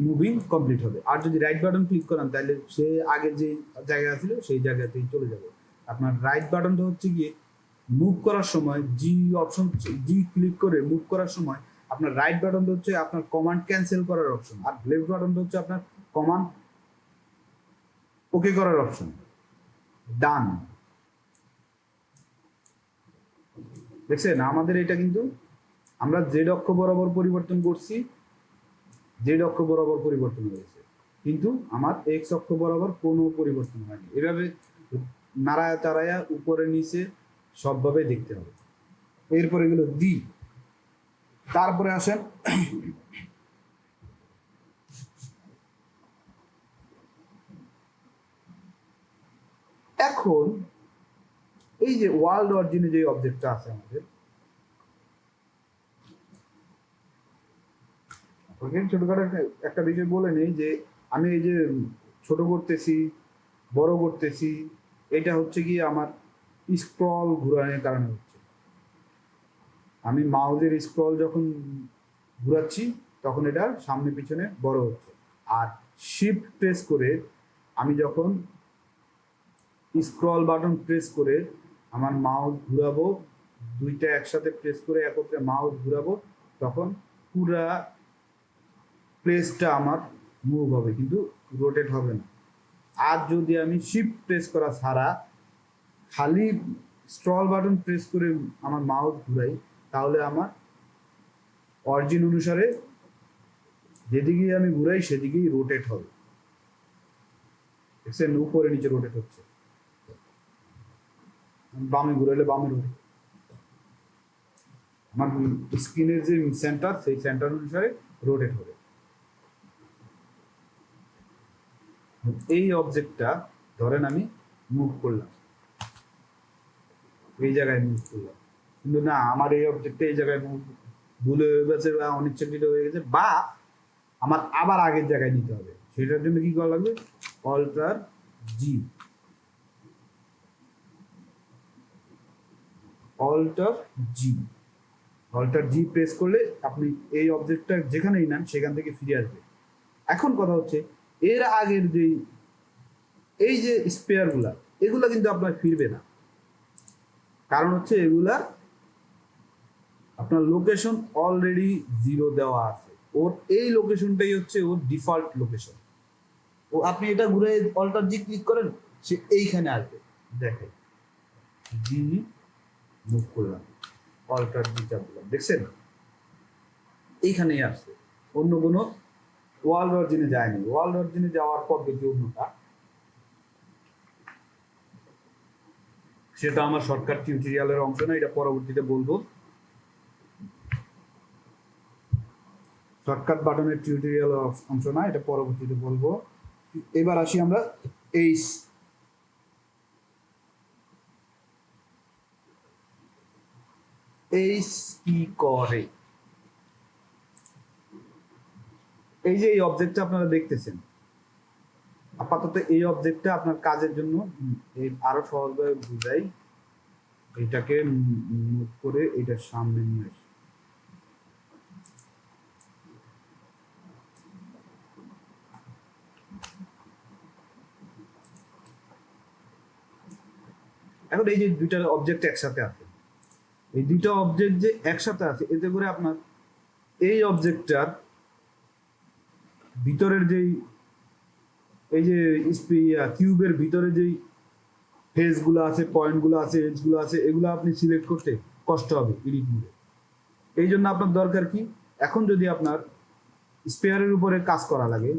মুভিং কমপ্লিট হবে। আর যদি রাইট বাটন ক্লিক করেন তাহলে সে আগে যে জায়গায় ছিল সেই জায়গাতেই চলে যাবে। আপনার রাইট বাটনটা হচ্ছে গিয়ে মুভ করার সময় জি অপশন, জি ক্লিক করে মুভ করার সময় আপনার রাইট বাটনটা হচ্ছে আপনার কমান্ড ক্যান্সেল করার অপশন, আর লেফট বাটনটা হচ্ছে আপনার কমান্ড ওকে করার অপশন, ডান। দেখছেন আমাদের এটা কিন্তু আমরা জেড অক্ষ বরাবর পরিবর্তন করছি, জেড অক্ষ বরাবর পরিবর্তন হয়েছে, কিন্তু আমার এক্স অক্ষ বরাবর কোনো পরিবর্তন হয়নি। এভাবে নাড়ায়া চাড়ায়া উপরে নিচে সবভাবে দেখতে হবে। এরপরে গেল ডি, তারপরে আসেন এখন এই যে ওয়ার্ল্ড অরিজিনে যে অবজেক্টটা আছে আমাদের, ওকে, ছোটখাটো একটা বিষয় বলে নেই যে আমি এই যে ছোট করতেছি, বড় করতেছি, এটা হচ্ছে কি আমার স্ক্রল ঘুরানোর কারণে হচ্ছে। আমি মাউসের স্ক্রল যখন ঘুরাচ্ছি তখন এটা সামনে পিছনে বড় হচ্ছে। আর শিফট প্রেস করে আমি যখন স্ক্রল বাটন প্রেস করে আমার মাউস ঘুরাবো, দুইটা একসাথে প্রেস করে একত্রে মাউস ঘুরাবো, তখন পুরা প্লেসটা আমার মুভ হবে, কিন্তু রোটেট হবে না। আর যদি আমি শিফট প্রেস করা ছাড়া খালি স্ক্রল বাটন প্রেস করে আমার মাউস ঘুরাই, তাহলে আমার অরিজিন অনুসারে যেদিকেই আমি ঘুরাই সেদিকেই রোটেট হবে। দেখছেন, উপরে নিচে রোটেট হচ্ছে। বামে ঘুরাইলে বামে রোটেট, আমার স্ক্রিনের যে সেন্টার সেই সেন্টার অনুসারে রোটেট হবে। এই অবজেক্টটা ধরেন আমি মুভ করলাম, এই জায়গায় মুভ করলাম, কিন্তু না, আমার এই অবজেক্টটা এই জায়গায় মুভ ভুল হয়ে গেছে বা অনিচ্ছাকৃত হয়ে গেছে, বা আমার আবার আগের জায়গায় নিতে হবে। সেটার জন্য কি করা লাগবে? অল্টার জি, অল্টার জি, অল্টার জি প্রেস করলে আপনি এই অবজেক্টটা যেখানেই নেন সেখান থেকে ফিরে আসবে। এখন কথা হচ্ছে, এর আগের যে এই যে স্পেয়ারগুলা, এগুলা কিন্তু আপনার ফিরবে না। কারণ হচ্ছে এগুলা আপনার লোকেশন অলরেডি 0 দেওয়া আছে। ওর এই লোকেশনটাই হচ্ছে ওর ডিফল্ট লোকেশন। ও আপনি এটা ঘুরে অল্টার জি ক্লিক করেন, সে এইখানে আসবে। দেখেন, জি মুভ করলাম, অল্টার জি চাপ দিলাম, দেখছেন এইখানেই আসছে, অন্য কোনো ওয়ার্ল্ড অরিজিনে যায়নি। ওয়ার্ল্ড অরিজিনে যাওয়ার পদ্ধতি অন্যটা, সেটা আমার শর্টকাট টিউটোরিয়ালের অংশ না, এটা পরবর্তীতে বলবো। শর্টকাট বাটনের টিউটোরিয়াল অংশ না, এটা পরবর্তীতে বলবো। এবার আসি আমরা এইচ, এইচ কি করে। এই যে এই অবজেক্টটা আপনারা দেখতেছেন, আপাতত এই অবজেক্টটা আপনার কাজের জন্য আরো সহজভাবে বুঝাই। এটাকে মুভ করে এটার সামনে নিয়ে আসি। এখন এই যে দুইটা অবজেক্ট একসাথে আছে, এই দুইটা অবজেক্ট যে একসাথে আছে, এতে করে আপনার এই অবজেক্টটার ভিতরের যেই এই যে কিউবের ভিতরে যেই ফেসগুলো আছে, পয়েন্টগুলো আছে, এজগুলো আছে, এগুলো আপনি সিলেক্ট করতে কষ্ট হবে এডিট মোডে। এই জন্য আপনার দরকার কি, এখন যদি আপনার স্পেয়ারের উপরে কাজ করা লাগে,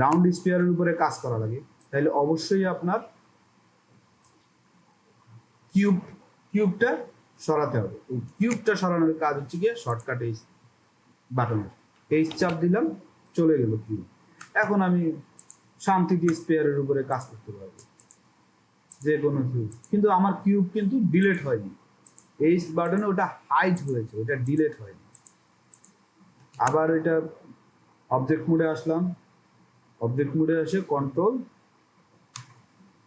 রাউন্ড স্পেয়ারের উপরে কাজ করা লাগে, তাহলে অবশ্যই আপনার কিউবটা সরাতে হবে। এই কিউবটা সরানোর কাজ হচ্ছে গিয়ে শর্টকাট এই বাটনের এই চাপ দিলাম, চলে গেল কিউব। এখন আমি শান্তিতে স্পেয়ারের উপরে কাজ করতে পারবো, যে কোনো কিউব। কিন্তু আমার কিউব কিন্তু ডিলেট হয়নি, এই বাটনে ওটা হাইড হয়েছে, ওটা ডিলেট হয়নি। আবার এটা অবজেক্ট মোডে আসলাম, অবজেক্ট মোডে এসে কন্ট্রোল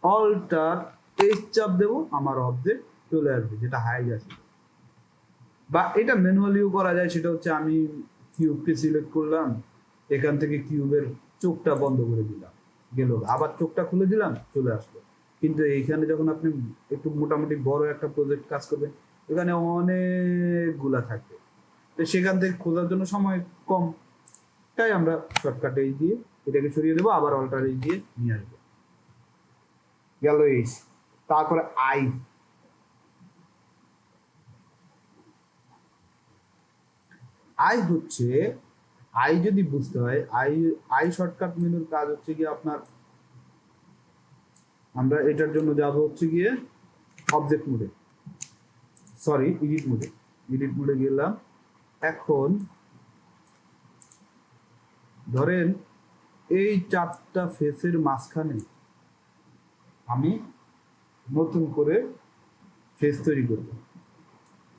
অল্টার এইচ চাপ দেবো, আমার অবজেক্ট চলে আসবে যেটা হাইড আছে। বা এটা ম্যানুয়ালিও করা যায়, সেটা হচ্ছে আমি কিউবকে সিলেক্ট করলাম, এখান থেকে কিউবের চোখটা বন্ধ করে দিলাম, গেল, আবার চোখটা খুলে দিলাম, চলে আসলো। কিন্তু এইখানে যখন আপনি একটু মোটামুটি বড় একটা প্রজেক্ট কাজ করবেন, এখানে অনেকগুলা থাকবে, তো সেখান থেকে খোঁজার জন্য সময় কম, তাই আমরা শর্টকাট এই দিয়ে এটাকে সরিয়ে দেবো, আবার অল্টার এই দিয়ে নিয়ে আসবো, গেল এইচ। তারপরে আই, আই হচ্ছে, আই যদি বুঝতে হয়, আই আই শর্টকাট মেনুর কাজ হচ্ছে গিয়ে আপনার, আমরা এটার জন্য যাব হচ্ছে গিয়ে অবজেক্ট মোডে, সরি এডিট মোডে, এডিট মোডে গেলাম। এখন ধরেন এই চারটা ফেসের মাঝখানে আমি নতুন করে ফেস তৈরি করব।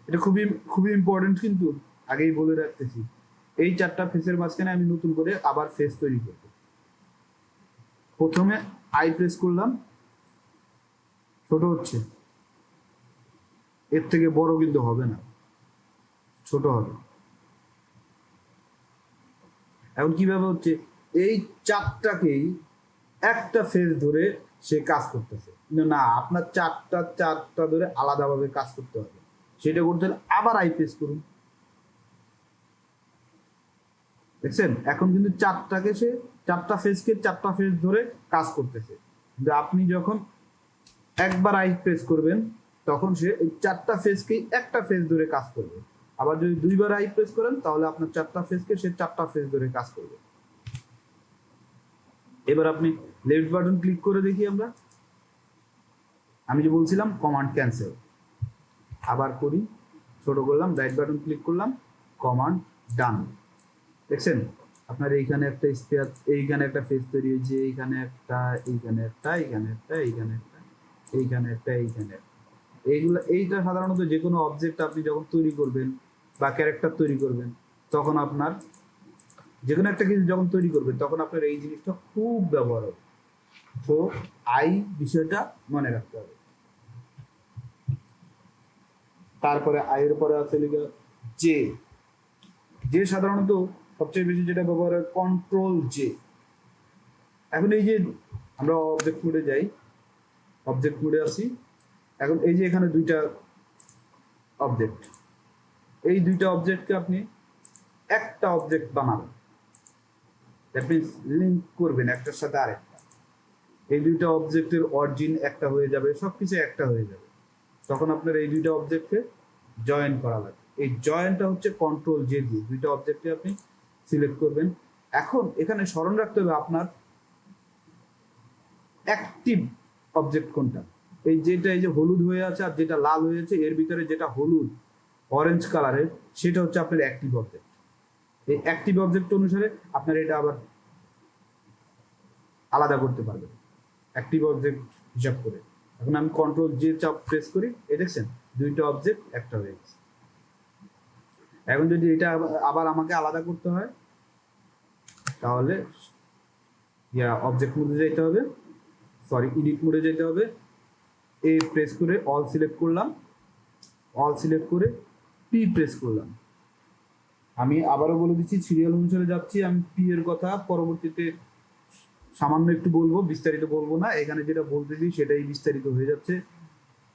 এটা খুবই খুবই ইম্পর্টেন্ট, কিন্তু আগেই বলে রাখতেছি, এই 4টা ফেসের মাঝখানে আমি নতুন করে আবার ফেস তৈরি করব। প্রথমে আই প্রেস করলাম, ছোট হচ্ছে, এর থেকে বড় কিন্তু হবে না, ছোট হবে। এখন কিভাবে হচ্ছে, এই 4টাকেই একটা ফেজ ধরে সে কাজ করতেছে, কিন্তু না, আপনার 4টা ধরে আলাদাভাবে কাজ করতে হবে। সেটা করতে হলে আবার আই প্রেস করুন। দেখছেন, এখন কিন্তু 4টা ফেজকে 4টা ফেজ ধরে কাজ করতেছে। কিন্তু আপনি যখন একবার আই প্রেস করবেন, তখন সে এই 4টা ফেজকেই একটা ফেজ ধরে কাজ করবে। আবার যদি 2বার আই প্রেস করেন, তাহলে আপনার 4টা ফেজকে সে 4টা ফেজ ধরে কাজ করবে। এবার আপনি লেফট বাটন ক্লিক করে দেখি আমরা। আমি যে বলছিলাম কমান্ড ক্যান্সেল, আবার করি, ছোট করলাম, রাইট বাটন ক্লিক করলাম, কমান্ড ডান। দেখছেন, আপনার এইখানে একটা স্পেয়ার, এইখানে একটা ফেজ তৈরি হয়েছে, এইখানে একটা, এইখানে একটা, এইখানে একটা, এইখানে একটা, এইখানে একটা, এইখানে একটা। এইটা সাধারণত যে কোনো অবজেক্ট আপনি যখন তৈরি করবেন বা ক্যারেক্টার তৈরি করবেন, তখন আপনার যে কোনো একটা কিছু যখন তৈরি করবেন, তখন আপনার এই জিনিসটা খুব ব্যবহার হবে। তো আই বিষয়টা মনে রাখতে হবে। তারপরে আয়ের পরে আছে লিখে জে। যে সাধারণত সবচেয়ে বেশি যেটা ব্যবহার হয়, কন্ট্রোল জে। এখন এই যে আমরা অবজেক্ট মোডে যাই, অবজেক্ট মোডে আসি, এখন এই যে এখানে 2টা অবজেক্ট, এই 2টা অবজেক্টকে আপনি একটা অবজেক্ট বানাবেন। দ্যাট মিনস লিঙ্ক করবেন একটার সাথে আরেকটা। এই 2টা অবজেক্টের অরিজিন একটা হয়ে যাবে, সবকিছু একটা হয়ে যাবে। তখন আপনার এই 2টা অবজেক্টকে জয়েন করা লাগবে। এই জয়েনটা হচ্ছে কন্ট্রোল জে দিয়ে 2টা অবজেক্টকে আপনি সিলেক্ট করবেন। এখন এখানে স্মরণ রাখতে হবে আপনার অ্যাক্টিভ অবজেক্ট কোনটা। এই যেটা এই যে হলুদ হয়ে আছে আর যেটা লাল হয়ে আছে, এর ভিতরে যেটা হলুদ অরেঞ্জ কালারের, সেটা হচ্ছে আপনার অ্যাক্টিভ অবজেক্ট। এই অ্যাক্টিভ অবজেক্ট অনুসারে আপনার এটা আবার আলাদা করতে পারবেন অ্যাক্টিভ অবজেক্ট হিসাব করে। এখন আমি কন্ট্রোল জে চাপ প্রেস করি, এই দেখছেন 2টা অবজেক্ট একটা হয়ে গেছে। এখন যদি এটা আবার আমাকে আলাদা করতে হয়, তাহলে অবজেক্ট মোডে যেতে হবে, সরি এডিট মোডে যেতে হবে। এ প্রেস করে অল সিলেক্ট করলাম, অল সিলেক্ট করে পি প্রেস করলাম। আমি আবারও বলে দিচ্ছি, সিরিয়াল অনুসারে যাচ্ছি। আমি পি এর কথা পরবর্তীতে সামান্য একটু বলবো, বিস্তারিত বলবো না। এখানে যেটা বলতে দিই সেটাই বিস্তারিত হয়ে যাচ্ছে,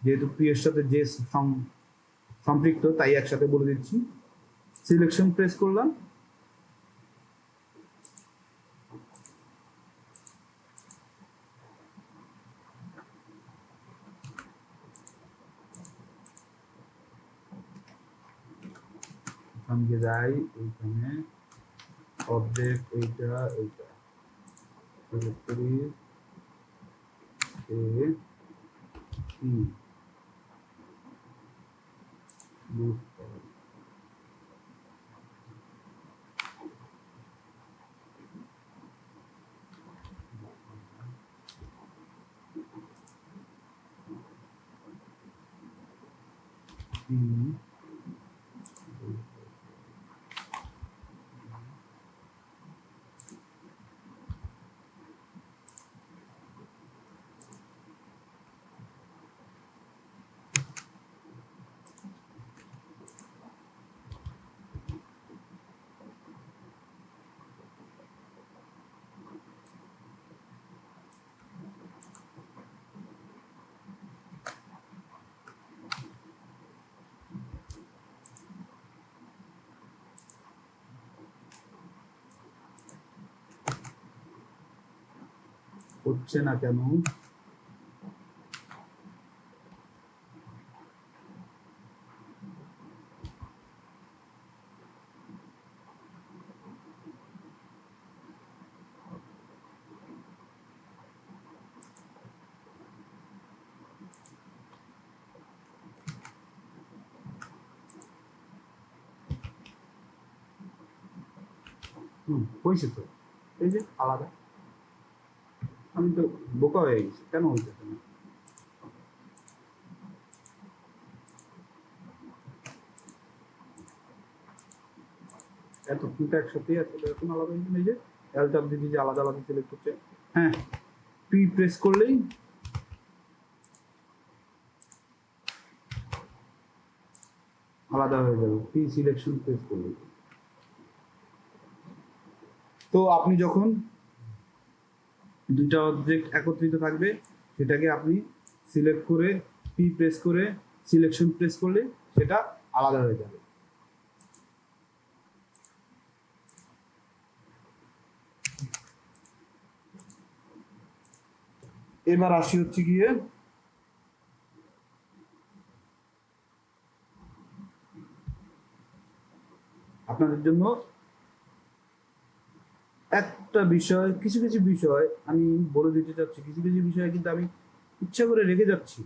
যেহেতু পি এর সাথে যে সম্পৃক্ত, তাই একসাথে বলে দিচ্ছি। সিলেকশন প্রেস করলাম, এখানে যাই, এইখানে অবজেক্ট এইটা এইটা সিলেক্ট করি, এ পি লুপ পি হচ্ছে না কেন? হয়েছে তো, এই যে আলাদা। আমি তো বোকা হয়ে গেছি, কেন হইতেছে না? এত দুটো একসাথে আসলে এখন আলাদা এই যে এল চাপ দিদি যে আলাদা আলাদা সিলেক্ট করছে। হ্যাঁ, পি প্রেস করলেই আলাদা হয়ে যাবে, পি সিলেকশন প্রেস করলেই। তো আপনি যখন দুইটা অবজেক্ট একত্রিত থাকবে সেটাকে আপনি সিলেক্ট করে পি প্রেস করে সিলেকশন প্রেস করলে সেটা আলাদা হয়ে যাবে। এবার আসি হচ্ছে গিয়ে আপনাদের জন্য একটা বিষয়, কিছু কিছু বিষয় আমি বলে দিতে চাচ্ছি, কিছু কিছু বিষয় কিন্তু আমি ইচ্ছা করে রেখে যাচ্ছি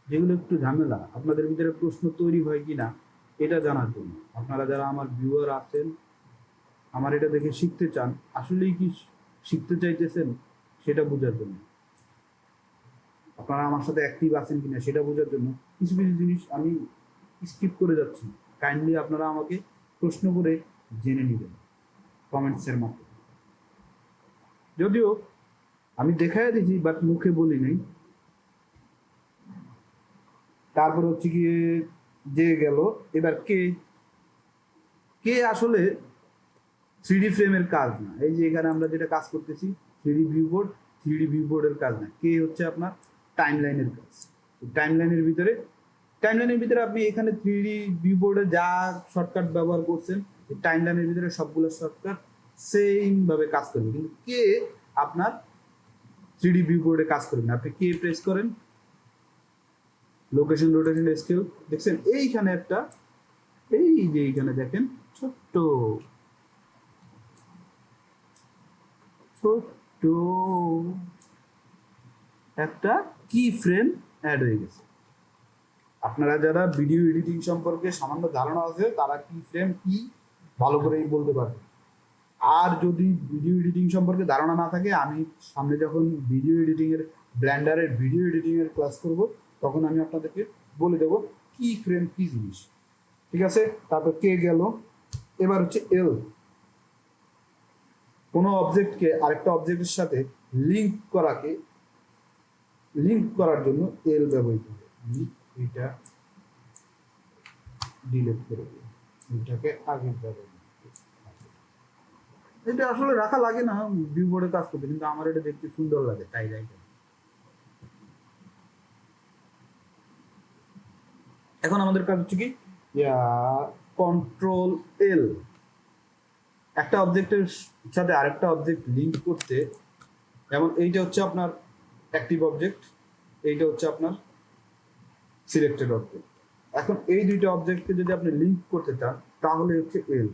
যেগুলো একটু ঝামেলা, আপনাদের ভিতরে প্রশ্ন তৈরি হয় কিনা এটা জানার জন্য। আপনারা যারা আমার ভিউয়ার আছেন, আমার এটা দেখে শিখতে চান, আসলেই কি শিখতে চাইতেছেন সেটা বোঝার জন্য, আপনারা আমার সাথে অ্যাক্টিভ আছেন কিনা সেটা বোঝার জন্য কিছু কিছু জিনিস আমি স্কিপ করে যাচ্ছি। কাইন্ডলি আপনারা আমাকে প্রশ্ন করে জেনে নেবেন কমেন্টসের মাধ্যমে। যদিও আমি দেখাই দিয়েছি বাট মুখে বলি নাই। তারপর হচ্ছে গিয়ে যে গেল, এবার কে কে আসলে থ্রিডি ফ্রেমের কাজ না। এই যে এখানে আমরা যেটা কাজ করতেছি থ্রিডি ভিউবোর্ডের কাজ না, কে হচ্ছে আপনার টাইম লাইনের কাজ। টাইম লাইনের ভিতরে আপনি এখানে থ্রিডি ভিউবোর্ডে যা শর্টকাট ব্যবহার করছেন টাইম লাইনের ভিতরে সবগুলো শর্টকাট সেম ভাবে কাজ করবে, কিন্তু কে আপনার থ্রিডি ভিউবোর্ডে কাজ করবে না। আপনি কে প্রেস করেন, লোকেশন রোটেশন স্কেল দেখছেন এইখানে একটা, এই যে এইখানে দেখেন ছোট্ট ছোট্ট একটা কি ফ্রেম অ্যাড হয়ে গেছে। আপনারা যারা ভিডিও এডিটিং সম্পর্কে সামান্য ধারণা আছে তারা কি ফ্রেম কি ভালো করেই বলতে পারবে। আর যদি ভিডিও এডিটিং সম্পর্কে ধারণা না থাকে, আমি সামনে যখন ভিডিও এডিটিং এর ব্লেন্ডারের ভিডিও এডিটিং এর ক্লাস করব তখন আমি আপনাদেরকে বলে দেবো কি ফ্রেম কি জিনিস। ঠিক আছে, তারপর কে গেল। এবার হচ্ছে এল, কোনো অবজেক্টকে আরেকটা অবজেক্টের সাথে লিঙ্ক করার জন্য এল ব্যবহৃত হবে। আমি এটা ডিলিট করে দিই, এটাকে আগে ব্যবহার, এটা আসলে রাখা লাগে না ভিউবোর্ডে কাজ করতে, কিন্তু আমার এটা দেখতে সুন্দর লাগে তাই রাখি। এখন আমাদের কাজ হচ্ছে কি কন্ট্রোল এল, একটা অবজেক্টের সাথে আরেকটা অবজেক্ট লিঙ্ক করতে। যেমন এইটা হচ্ছে আপনার অ্যাক্টিভ অবজেক্ট, এইটা হচ্ছে আপনার সিলেক্টেড অবজেক্ট। এখন এই দুইটা অবজেক্টকে যদি আপনি লিঙ্ক করতে চান তাহলে হচ্ছে L,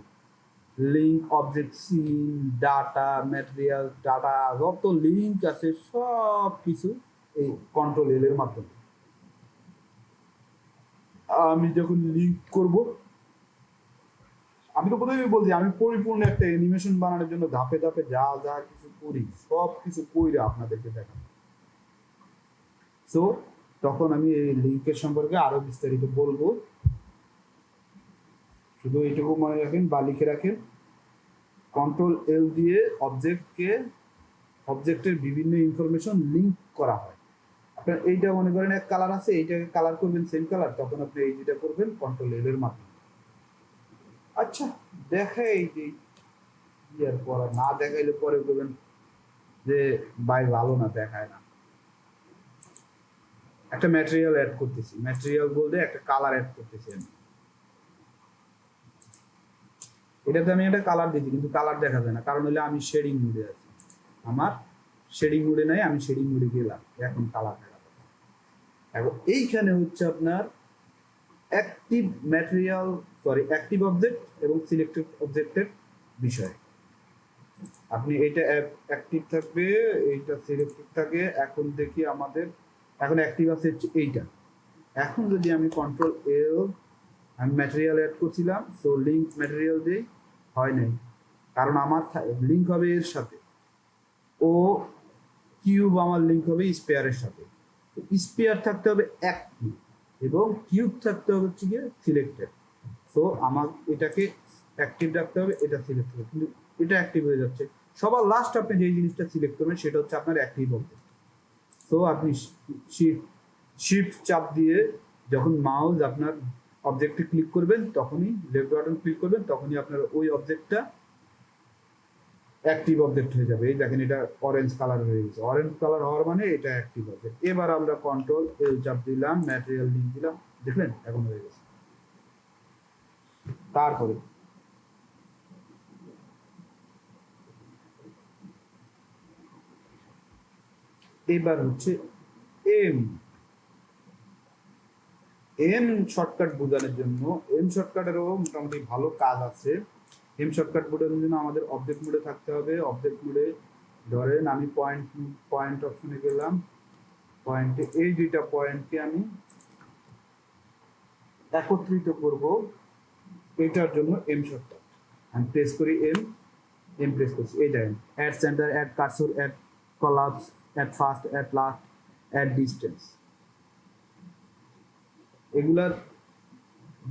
link object scene data material data যত লিঙ্ক আছে সব কিছু এই কন্ট্রোল এল এর মাধ্যমে। আমি যখন লিঙ্ক করব, আমি তো প্রথমেই বলছি আমি পরিপূর্ণ একটা অ্যানিমেশন বানানোর জন্য ধাপে ধাপে যা যা কিছু করি সব কিছু কইরা আপনাদেরকে দেখাবো। সো তখন আমি এই লিঙ্কের সম্পর্কে আরো বিস্তারিত বলবো। শুধু এইটুকু মনে রাখেন বা লিখে রাখেন, কন্ট্রোল এল দিয়ে অবজেক্টের বিভিন্ন ইনফরমেশন লিঙ্ক করা হয়। আপনার এইটা মনে করেন এক কালার আছে, এইটাকে কালার করবেন সেম কালার, তখন আপনি এই যেটা করবেন কন্ট্রোল এল এর মাধ্যমে। আচ্ছা দেখাই দিই, আর পরে না দেখাইলে পরে বলবেন যে ভাই ভালো না দেখায় না। একটা ম্যাটেরিয়াল অ্যাড করতেছি, ম্যাটেরিয়াল বলতে একটা কালার অ্যাড করতেছি আমি। এটাতে আমি একটা কালার দিচ্ছি কিন্তু কালার দেখা যায় না, কারণ হলে আমি শেডিং মোডে আছি। আমার শেডিং মোডে নাই, আমি শেডিং মোডে গেলাম, এখন কালার দেখা যাবে। এখন এইখানে হচ্ছে আপনার অ্যাক্টিভ ম্যাটেরিয়াল অ্যাক্টিভ অবজেক্ট এবং সিলেক্টেড অবজেক্টের বিষয়। আপনি এইটা অ্যাক্টিভ থাকবে, এইটা সিলেক্টেড থাকে। এখন দেখি আমাদের এখন অ্যাক্টিভ আছে এইটা। এখন যদি আমি কন্ট্রোল এল, আমি ম্যাটেরিয়াল অ্যাড করছিলাম, সো লিঙ্ক ম্যাটেরিয়াল দিই, হয় নাই, কারণ আমার লিঙ্ক হবে এর সাথে, ও কিউব আমার লিঙ্ক হবে স্পেয়ারের সাথে। স্পেয়ার থাকতে হবে অ্যাক্টিভ এবং কিউব থাকতে হবে হচ্ছে গিয়ে সিলেক্টেড। সো আমার এটাকে অ্যাক্টিভ রাখতে হবে, এটা সিলেক্ট করবে, কিন্তু এটা অ্যাক্টিভ হয়ে যাচ্ছে। সবার লাস্ট আপনি যেই জিনিসটা সিলেক্ট করবেন সেটা হচ্ছে আপনার অ্যাক্টিভ অবজেক্ট। তো আপনি শিফট চাপ দিয়ে যখন মাউস আপনার অবজেক্টে ক্লিক করবেন, তখনই লেফট বাটন ক্লিক করবেন, তখনই আপনার ওই অবজেক্টটা অ্যাক্টিভ অবজেক্ট হয়ে যাবে। এই দেখেন এটা অরেঞ্জ কালার হয়ে গেছে, অরেঞ্জ কালার হওয়ার মানে এটা অ্যাক্টিভ অবজেক্ট। এবার আমরা কন্ট্রোল এল চাপ দিলাম, ম্যাটেরিয়াল লিঙ্ক দিলাম, দেখলেন এখন হয়ে গেছে। তারপরে এবার হচ্ছে এম এম শর্টকাট বোঝানোর জন্য এম শর্টকাটেরও মোটামুটি ভালো কাজ আছে। এম শর্টকাট বোঝানোর জন্য আমাদের অবজেক্ট মোডে থাকতে হবে। অবজেক্ট মোডে ধরেন আমি পয়েন্ট অপশনে গেলাম, পয়েন্টে এই দুইটা পয়েন্টকে আমি একত্রিত করব, এটার জন্য এম শর্টকাট আমি প্রেস করি, এম প্রেস করছি, এই দেখেন add centre, add cursor, add collapse, add first, add last, add distance. এগুলার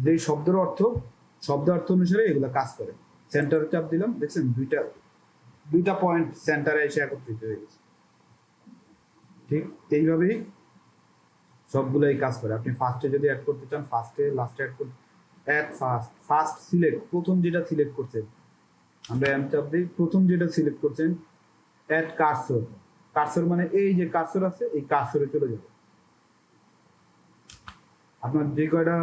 যে শব্দ অর্থ অনুসারে এগুলা কাজ করে। সেন্টারে চাপ দিলাম, দেখছেন দুইটা পয়েন্ট সেন্টারে এসে একত্রিত হয়ে গেছে। ঠিক এইভাবেই সবগুলাই কাজ করে। আপনি ফার্স্টে যদি অ্যাড করতে চান ফার্স্টে, লাস্টে অ্যাড করতে, অ্যাড ফার্স্ট সিলেক্ট, প্রথম যেটা সিলেক্ট করছেন, আমরা এম চাপ দিই, প্রথম যেটা সিলেক্ট করছেন অ্যাড কার্সর, কার্সর মানে এই যে কার্সর আছে এই কার্সরে চলে যাবে। আপনার যে কয়টা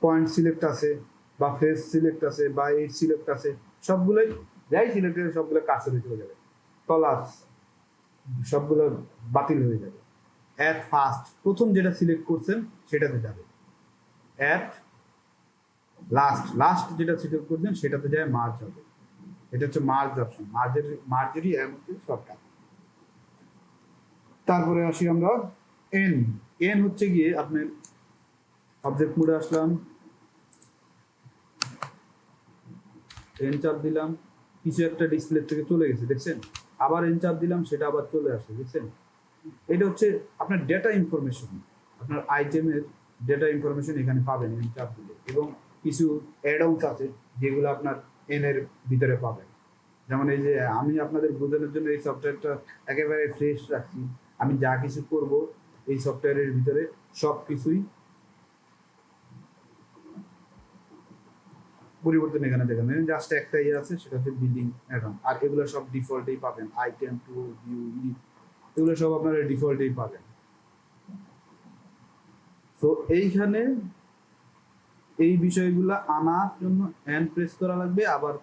পয়েন্ট সিলেক্ট আছে বা ফেস সিলেক্ট আছে বা এই সিলেক্ট আছে সবগুলোই যাই সিলেক্ট আছে সবগুলো কার্সরে চলে যাবে। কলাপস সবগুলো বাতিল হয়ে যাবে। অ্যাট ফার্স্ট প্রথম যেটা সিলেক্ট করছেন সেটাতে যাবে। অ্যাট লাস্ট যেটা সিলেক্ট করছেন সেটাতে যায় মার্জ হবে। এটা হচ্ছে মার্জ অপশন, মার্জেরই শর্টকাট। তারপরে আসি আমরা এন হচ্ছে গিয়ে আপনার অবজেক্ট মোডে আসলাম, এন চাপ দিলাম, কিছু একটা ডিসপ্লে থেকে চলে গেছে দেখছেন, আবার এন চাপ দিলাম সেটা আবার চলে আসে দেখছেন। এটা হচ্ছে আপনার ডেটা ইনফরমেশন, আপনার আইটেমের ডেটা ইনফরমেশন এখানে পাবেন এন চাপ দিলে। এবং কিছু অ্যাডঅনস আছে যেগুলো আপনার এন এর ভিতরে পাবেন। যেমন এই যে আমি আপনাদের বোঝানোর জন্য এই সফটওয়্যারটা একেবারে ফ্রেশ রাখছি। আমি যা কিছু করব এই সফটওয়্যারের ভিতরে সব কিছুই পরিবর্তন এখানে দেখেন, জাস্ট একটা ইয়ে আছে সেটা হচ্ছে বিল্ডিং অ্যাডন, আর এগুলো সব ডিফল্টেই পাবেন। আইটেম টু ভিউ ইউনিট এগুলো সব আপনারা ডিফল্টেই পাবেন। তো এইখানে এই বিষয়গুলো আনার জন্য এন্ড প্রেস করা লাগবে, আবার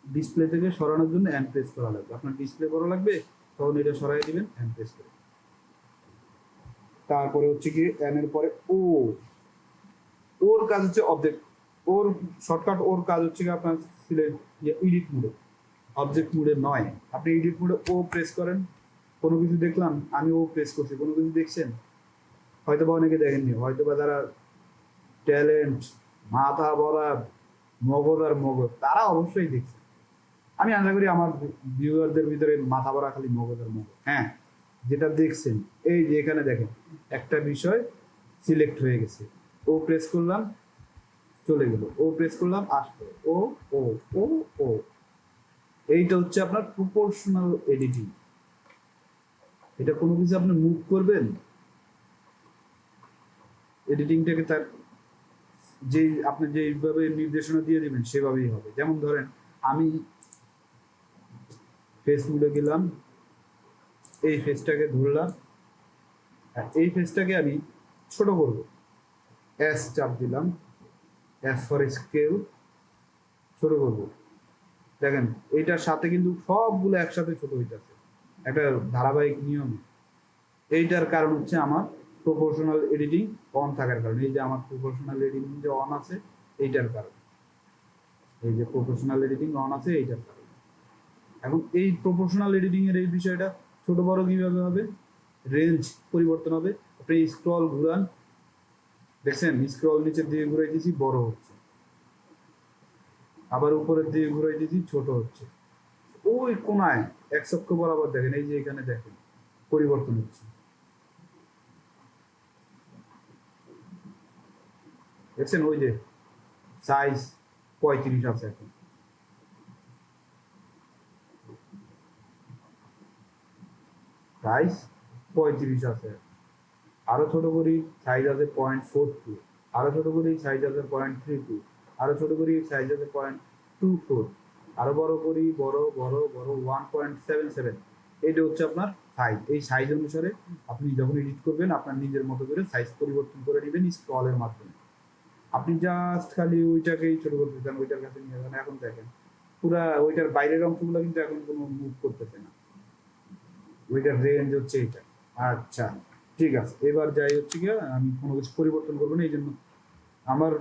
ডিসপ্লে থেকে সরানোর জন্য এন্ড প্রেস করা লাগবে। আপনার ডিসপ্লে বড় লাগবে তখন এটা সরাই দিবেন এন্ড প্রেস করে। তারপরে হচ্ছে কি এন এর পরে ওর কাজ হচ্ছে অবজেক্ট, ওর শর্টকাট, ওর কাজ হচ্ছে কি আপনার এডিট মোডে, অবজেক্ট মোডে নয়। আপনি এডিট মোডে ও প্রেস করেন, কোনো কিছু দেখলাম আমি ও প্রেস করছি, কোনো কিছু দেখছেন হয়তো বা অনেকে দেখেননি, হয়তো বা যারা ট্যালেন্ট মাথা ভরা মগজ আর মগজ তারা অবশ্যই দেখছে। আমি আশা করি আমার ভিউয়ারদের ভিতরে মাথা ভরা খালি মগজ আর মগজ। হ্যাঁ, যেটা দেখছেন এই যে এখানে দেখেন একটা বিষয় সিলেক্ট হয়ে গেছে, ও প্রেস করলাম চলে গেল, ও প্রেস করলাম আসলো, ও ও ও ও এইটা হচ্ছে আপনার প্রপোর্শনাল এডিটিং। এটা কোনো কিছু আপনি মুভ করবেন, এডিটিংটাকে তার যে আপনি যেভাবে নির্দেশনা দিয়ে দিবেন সেভাবেই হবে। যেমন ধরেন আমি ফেস মোডে গেলাম, এই ফেসটাকে ধরলাম, এই ফেসটাকে আমি ছোট করব, এস চাপ দিলাম, এস ফর স্কেল, ছোট করব। দেখেন এইটার সাথে কিন্তু সবগুলো একসাথে ছোট হইতেছে একটা ধারাবাহিক নিয়মে। এইটার কারণ হচ্ছে আমার প্রপোর্শনাল এডিটিং অন থাকার কারণে। এই যে আমার প্রপোর্শনাল এডিটিং যে অন আছে এইটার কারণে, এই যে প্রপোর্শনাল এডিটিং অন আছে এইটার কারণে। এখন এই প্রপোর্শনাল এডিটিং এর এই বিষয়টা ছোট বড় কিভাবে হবে, রেঞ্জ পরিবর্তন হবে। আপনি স্ক্রল ঘুরান, দেখছেন স্ক্রল নিচের দিকে ঘুরাই দিয়েছি বড় হচ্ছে, আবার উপরের দিকে ঘুরাই দিয়েছি ছোট হচ্ছে। ওই কোনায় এক অক্ষ বরাবর দেখেন, এই যে এখানে দেখেন পরিবর্তন হচ্ছে, দেখছেন ওই যে সাইজ 35 আছে এখন। সাইজ 35 আছে। আরো ছোট করি, সাইজ আছে 0.42। আরো ছোট করি, সাইজ আছে 0.32। আরো ছোট করি, সাইজ আছে 0.24। আরো বড় করি, বড় বড় বড় 1.77। এটা হচ্ছে আপনার সাইজ। এই সাইজ অনুসারে আপনি যখন এডিট করবেন আপনার নিজের মতো করে সাইজ পরিবর্তন করে নেবেন স্ক্রলের মাধ্যমে। আপনি জাস্ট খালি ওইটাকেই ছোট করতে চান, ওইটার কাছে নিয়ে যাবেন। এখন দেখেন পুরা ওইটার বাইরের অংশগুলো কিন্তু এখন কোনো মুভ করতেছে না, ওইটার রেঞ্জ হচ্ছে এটা। আচ্ছা ঠিক আছে, এবার যাই হচ্ছে কি আমি কোনো কিছু পরিবর্তন করবো না, এই জন্য আমার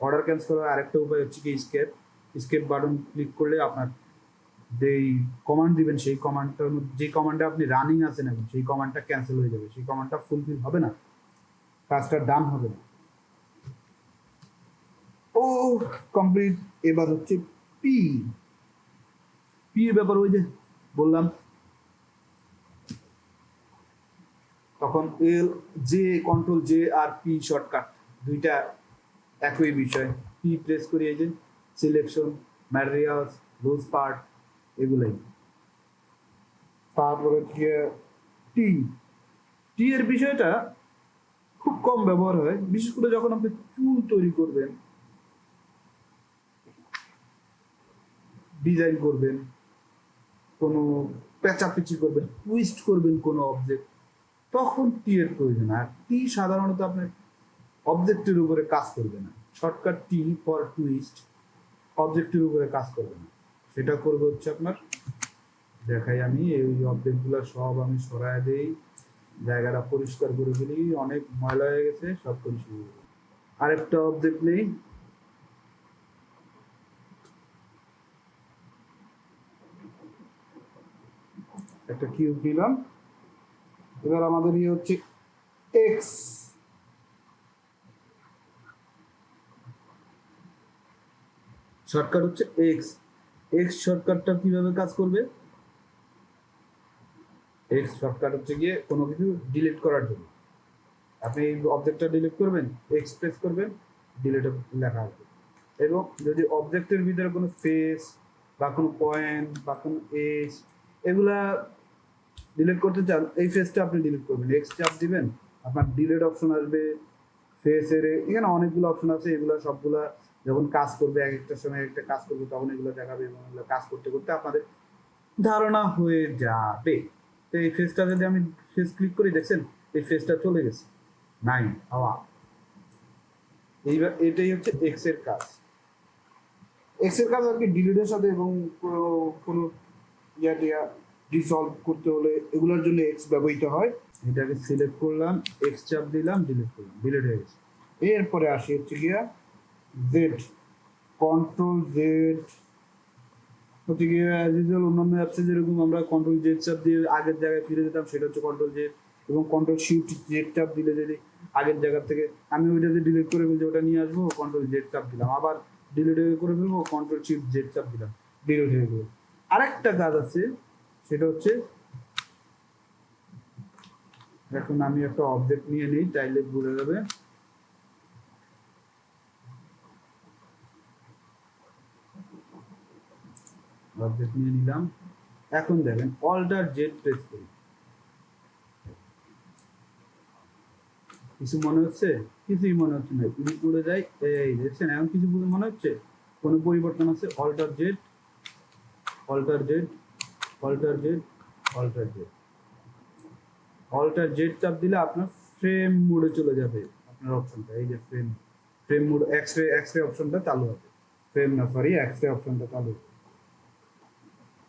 অর্ডার ক্যান্সেল করার আরেকটা উপায় হচ্ছে কি স্কেপ। স্কেপ বাটন ক্লিক করলে আপনার যেই কমান্ড দিবেন সেই কমান্ডটার মধ্যে যে কমান্ডে আপনি রানিং আছেন এখন সেই কমান্ডটা ক্যান্সেল হয়ে যাবে, সেই কমান্ডটা ফুলফিল হবে না, কাজটা ডান হবে না। ও কমপ্লিট। এবার হচ্ছে পি। পি এর ব্যাপার ওই যে বললাম, তখন L J, control J R P shortcut দুইটা একই বিষয়। পি প্রেস করি, এই যে সিলেকশন, ম্যাটেরিয়ালস, লুজ পার্ট, এগুলাই। তারপরে টি। টি এর বিষয়টা খুব কম ব্যবহার হয়, বিশেষ করে যখন আপনি চুল তৈরি করবেন, ডিজাইন করবেন, কোনো পেঁচাপিচি করবেন, টুইস্ট করবেন কোনো অবজেক্ট, তখন টি এর প্রয়োজন। আর টি সাধারণত আপনার অবজেক্টের উপরে কাজ করবে না। শর্টকাট টি ফর টুইস্ট অবজেক্টের উপরে কাজ করবে না, সেটা করবে হচ্ছে আপনার, দেখাই আমি এই অবজেক্টগুলো সব আমি সরায় দেই, জায়গাটা পরিষ্কার করে ফেলি, অনেক ময়লা হয়ে গেছে, সব পরিষ্কার করে দিই। আরেকটা অবজেক্ট নেই, একটা কিউব নিলাম। এবার আমাদের হচ্ছে এক্স। শর্টকাট হচ্ছে এক্স। এক্স শর্টকাটটা কিভাবে কাজ করবে? এক্স শর্টকাট হচ্ছে গিয়ে কোনো কিছু ডিলিট করার জন্য। আপনি এই অবজেক্টটা ডিলিট করবেন, এক্স প্রেস করবেন, ডিলিট লেখা হবে। এবং যদি অবজেক্টের ভিতরে কোনো ফেস বা কোনো পয়েন্ট বা কোনো এজ এগুলা ডিলিট করতে চান, এই ফেসটা আপনি ডিলিট করবেন, এক্স চাপ দিবেন, আপনার ডিলিট অপশন আসবে। ফেসের এখানে অনেকগুলো অপশন আছে, এগুলো সবগুলা যখন কাজ করবে, এক একটা সময় একটা কাজ করবে, তখন এগুলো দেখাবে এবং এগুলো কাজ করতে করতে আপনাদের ধারণা হয়ে যাবে। তো এই ফেসটা যদি আমি ফেস ক্লিক করি, দেখছেন এই ফেসটা চলে গেছে, নাই হাওয়া। এইবার এটাই হচ্ছে এক্স এর কাজ। এক্স এর কাজ আর কি ডিলিটের সাথে, এবং কোনো টিয়া ডিসলভ করতে হলে এগুলোর জন্য এক্স ব্যবহৃত হয়। এটাকে সিলেক্ট করলাম, এক্স চাপ দিলাম, ডিলিট করলাম, ডিলিট হয়ে গেছে। এরপরে আসি হচ্ছে গিয়া জেড, কন্ট্রোল জেড হচ্ছে গিয়ে অ্যাজ ইউজুয়াল অন্যান্য অ্যাপসে যেরকম আমরা কন্ট্রোল জেড চাপ দিয়ে আগের জায়গায় ফিরে যেতাম, সেটা হচ্ছে কন্ট্রোল জেড। এবং কন্ট্রোল শিফট জেড চাপ দিলে যদি আগের জায়গা থেকে আমি ওইটাতে ডিলিট করে ফেলছি, ওটা নিয়ে আসবো, কন্ট্রোল জেড চাপ দিলাম, আবার ডিলিট করে ফেলবো, কন্ট্রোল শিফট জেড চাপ দিলাম, ডিলিট হয়ে গেল। আরেকটা কাজ আছে, সেটা হচ্ছে এখন আমি একটা অবজেক্ট নিয়ে নিই, চাইলে ভুলে যাবে। অবজেক্ট নিয়ে নিলাম, এখন দেখেন অল্টার জেড প্রেস করি, কিছু মনে হচ্ছে? কিছুই মনে হচ্ছে না, ক্লিক করে যাই, এই দেখছেন এখন কিছু মনে হচ্ছে, কোনো পরিবর্তন আছে? Alter Z, alter Z, alter Z, alter Z, alter Z চাপ দিলে আপনার ফ্রেম মোডে চলে যাবে আপনার অপশনটা, এই যে frame, frame mode x-ray, x-ray অপশনটা চালু হবে, ফ্রেম না সরি এক্সরে অপশনটা চালু হবে।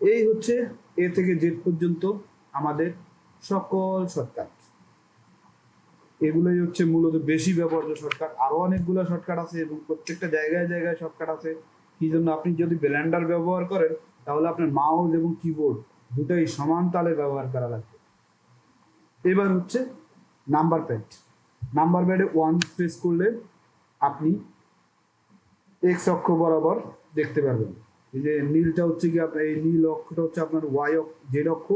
এই হচ্ছে এ থেকে জেড পর্যন্ত আমাদের সকল শর্টকাট। এগুলোই হচ্ছে মূলত বেশি ব্যবহৃত শর্টকাট। আরো অনেকগুলো শর্টকাট আছে এবং প্রত্যেকটা জায়গায় জায়গায় শর্টকাট আছে। কি জন্য? আপনি যদি ব্লেন্ডার ব্যবহার করেন তাহলে আপনার মাউস এবং কিবোর্ড দুটোই সমান তালে ব্যবহার করা লাগবে। এবার হচ্ছে নাম্বার প্যাড। নাম্বার প্যাডে 1 প্রেস করলে আপনি এক্স অক্ষ বরাবর দেখতে পারবেন। এই যে নীলটা হচ্ছে কি আপনার, এই নীল অক্ষটা হচ্ছে আপনার ওয়াই জেড অক্ষ,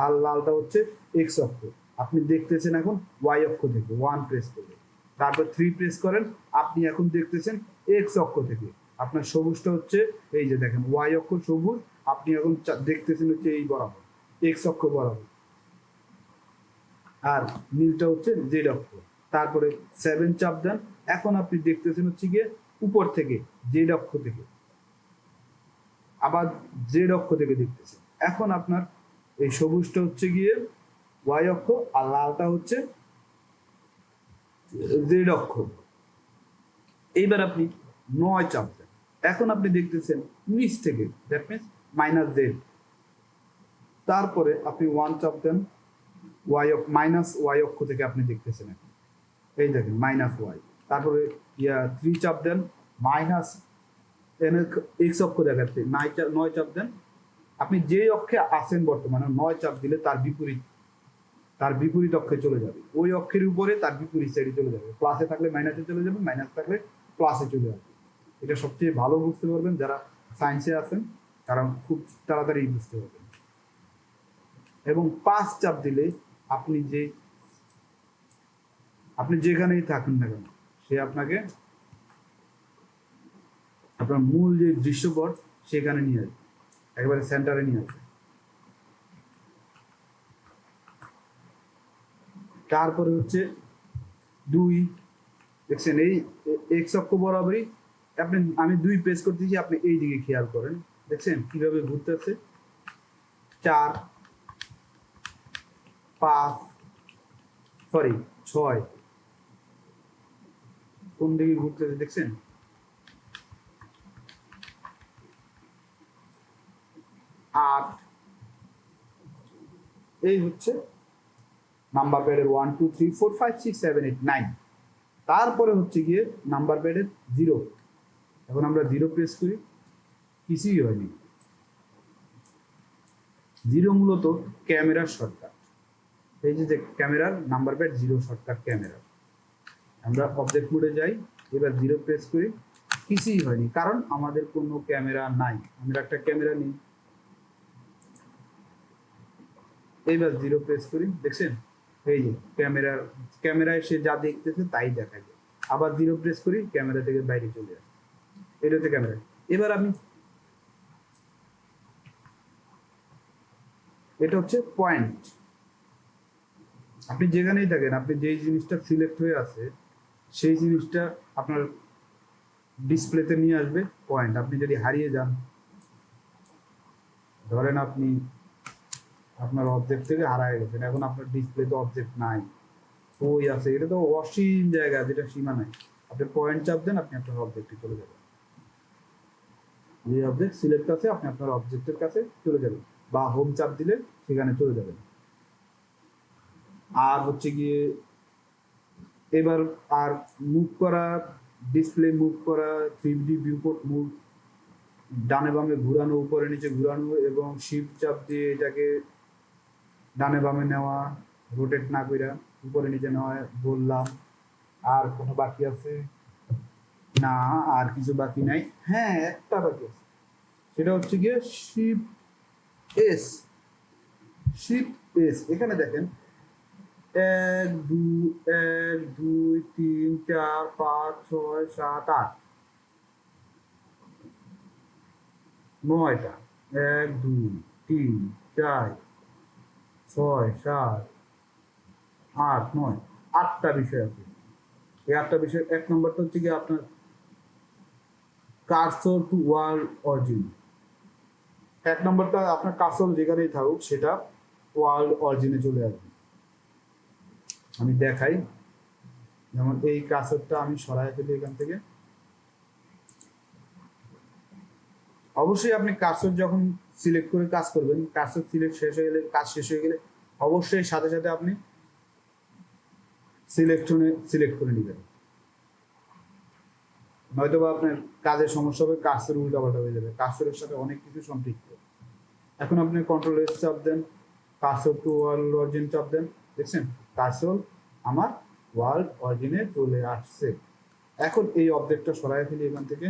আর লালটা হচ্ছে এক্স অক্ষ। আপনি দেখতেছেন এখন ওয়াই অক্ষ থেকে 1 প্রেস করলে, তারপর 3 প্রেস করেন, আপনি এখন দেখতেছেন এক্স অক্ষ থেকে। আপনার সবুজটা হচ্ছে এই যে দেখেন ওয়াই অক্ষ সবুজ, আপনি এখন দেখতেছেন হচ্ছে এই বরাবর এক্স অক্ষ বরাবর, আর নীলটা হচ্ছে জেড অক্ষ। তারপরে 7 চাপ দেন, এখন আপনি দেখতেছেন হচ্ছে গিয়ে উপর থেকে জেড অক্ষ থেকে, আবার জেড অক্ষ থেকে দেখতেছেন। এখন আপনার এই সবুজটা হচ্ছে গিয়ে ওয়াই অক্ষ আর লালটা হচ্ছে জেড অক্ষ। এইবার আপনি 9 চাপ দেন, এখন আপনি দেখতেছেন নিচ থেকে, দ্যাট মিনস মাইনাস জেড। তারপরে আপনি 1 চাপ দেন, মাইনাস ওয়াই অক্ষ থেকে আপনি দেখতেছেন এখন এই দেখেন মাইনাস ওয়াই। তারপরে 3 চাপ দেন, মাইনাস এক্স অক্ষ দেখাচ্ছে। 9 চাপ দেন, আপনি যে অক্ষে আছেন বর্তমানে 9 চাপ দিলে তার বিপরীত অক্ষে চলে যাবে, ওই অক্ষের উপরে তার বিপরীত সাইডে চলে যাবে। প্লাসে থাকলে মাইনাসে চলে যাবে, মাইনাস থাকলে প্লাসে চলে যাবে। এটা সবচেয়ে ভালো বুঝতে পারবেন যারা সায়েন্সে আছেন, কারণ খুব তাড়াতাড়ি বুঝতে পারবেন। এবং 5 চাপ দিলে আপনি যেখানেই থাকেন না কেন, সে আপনাকে আপনার মূল যে দৃশ্যপট সেখানে নিয়ে আসবে, একেবারে সেন্টারে নিয়ে আসবে। তারপরে হচ্ছে 2, দেখছেন এই এক্স অক্ষ বরাবরই আমি 2 প্রেস করতেছি, আপনি এই দিকে খেয়াল করেন, দেখছেন কিভাবে ঘুরতেছে। 4, 5, সরি 6 কোন দিকে ঘুরতেছে দেখছেন। 8, এই হচ্ছে নাম্বার প্যাডের 1 2 3 4 5 6 7 8 9। তারপরে হচ্ছে গিয়ে নাম্বার প্যাডের 0। এখন আমরা 0 প্রেস করি, কিছুই হয়নি। 0 মূলত ক্যামেরার শর্টকাট। এই যে ক্যামেরার নাম্বার প্যাড 0 শর্টকাট ক্যামেরা। আমরা অবজেক্ট মোডে যাই, এবার 0 প্রেস করি, কিছুই হয়নি, কারণ আমাদের কোনো ক্যামেরা নাই। আমরা একটা ক্যামেরা নিই, এইবার 0 প্রেস করি, দেখছেন এই যে ক্যামেরায় সে যা দেখতেছে তাই দেখা যায়। আবার 0 প্রেস করি, ক্যামেরা থেকে বাইরে চলে আসে, এটা হচ্ছে ক্যামেরা। এবার এটা হচ্ছে পয়েন্ট। আপনি যেখানেই থাকেন, আপনি যেই জিনিসটা সিলেক্ট হয়ে আছে সেই জিনিসটা আপনার ডিসপ্লেতে নিয়ে আসবে পয়েন্ট। আপনি যদি হারিয়ে যান, ধরেন আপনি আপনার অবজেক্ট থেকে হারায় গেছেন, এখন আপনার ডিসপ্লেতে অবজেক্ট নাই, ওই আছে, এটা তো অসীম জায়গা, যেটা সীমা নাই। আপনি পয়েন্ট চাপ দেন, আপনি আপনার অবজেক্টে চলে যাবেন। যে অবজেক্ট সিলেক্ট আছে আপনি আপনার অবজেক্টের কাছে চলে যাবেন, বা হোম চাপ দিলে সেখানে চলে যাবেন। আর হচ্ছে গিয়ে এবার আর মুভ করা, ডিসপ্লে মুভ করা, 3D ভিউপোর্ট মুভ, ডানে বামে ঘুরানো, উপরে নিচে ঘুরানো, এবং শিফট চাপ দিয়ে এটাকে ডানে বামে নেওয়া, রোটেট না কইরা উপরে নিচে নেওয়া বললাম। আর কোনো বাকি আছে না? আর কিছু বাকি নাই। হ্যাঁ, একটা বাকি আছে, সেটা হচ্ছে গিয়ে শিফট এস। এখানে দেখেন 1 2 1 2 3 4 5 6 7 8 9টা, 1 2 3 4 6 7 8 9, 8টা বিষয় আছে। এই 8টা বিষয়, 1 নম্বরটা হচ্ছে কি আপনার কার্সর টু ওয়ার্ল্ড অরিজিন। 1 নম্বরটা আপনার কার্সর যেখানেই থাকুক সেটা ওয়ার্ল্ড অরিজিনে চলে আসবে। আমি দেখাই, যেমন এই কার্সরটা আমি সরাই ফেলি এখান থেকে। অবশ্যই আপনি কার্সর যখন সিলেক্ট করে কাজ করবেন, কার্সর কাজ শেষ হয়ে গেলে অবশ্যই সাথে সাথে আপনি সিলেক্ট করে নেবেন, নয়তো বা আপনার কাজের সমস্যা হবে, কার্সর উল্টাপাল্টা হয়ে যাবে। কার্সরের সাথে অনেক কিছু সম্পৃক্ত। এখন আপনি কন্ট্রোল এস চাপ দেন, কার্সর টু ওয়ার্ল্ড অরিজিন চাপ দেন, দেখছেন কার্সর আমার ওয়ার্ল্ড অরিজিনে চলে আসছে। এখন এই অবজেক্টটা সরাই ফেলি এখান থেকে,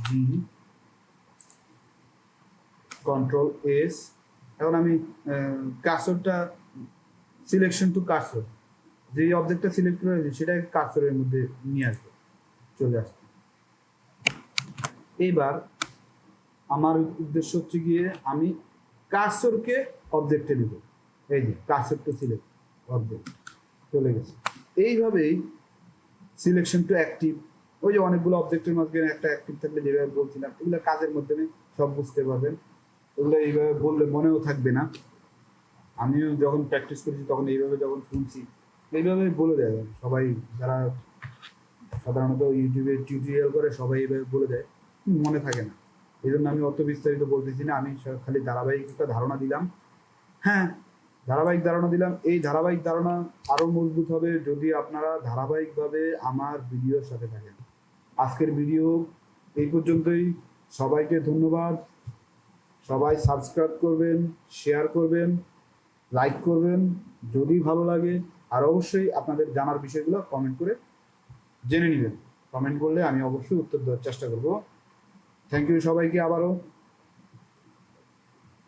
জি কন্ট্রোল এস। এখন আমি কার্সরটা সিলেকশন টু কার্সর, যে অবজেক্টটা সিলেক্ট করেছি সেটা কার্সরের মধ্যে নিয়ে আসবে, চলে আসবে। এইবার আমার উদ্দেশ্য হচ্ছে গিয়ে আমি কার্সরকে অবজেক্টে দিব। এই যে কার্সর টু সিলেক্ট অবজেক্ট চলে গেছে। এইভাবেই সিলেকশন টু অ্যাক্টিভ, ওই যে অনেকগুলো অবজেক্টের মাঝখানে একটা অ্যাক্টিভ থাকলে যেভাবে বলছিলাম, এগুলো কাজের মাধ্যমে সব বুঝতে পারবেন। এগুলো এইভাবে বললে মনেও থাকবে না। আমিও যখন প্র্যাকটিস করেছি তখন এইভাবে যখন শুনছি এইভাবে বলে দেয় সবাই, যারা সাধারণত ইউটিউবে টিউটোরিয়াল করে সবাই এইভাবে বলে দেয়, মনে থাকে না। এই জন্য আমি অত বিস্তারিত বলতেছি না, আমি খালি ধারাবাহিক একটা ধারণা দিলাম। হ্যাঁ, ধারাবাহিক ধারণা দিলাম। এই ধারাবাহিক ধারণা আরো মজবুত হবে যদি আপনারা ধারাবাহিকভাবে আমার ভিডিওর সাথে থাকেন। আজকের ভিডিও এই পর্যন্তই। সবাইকে ধন্যবাদ। সবাই সাবস্ক্রাইব করবেন, শেয়ার করবেন, লাইক করবেন যদি ভালো লাগে। আর অবশ্যই আপনাদের জানার বিষয়গুলো কমেন্ট করে জেনে নেবেন। কমেন্ট করলে আমি অবশ্যই উত্তর দেওয়ার চেষ্টা করব। থ্যাংক ইউ সবাইকে আবারও।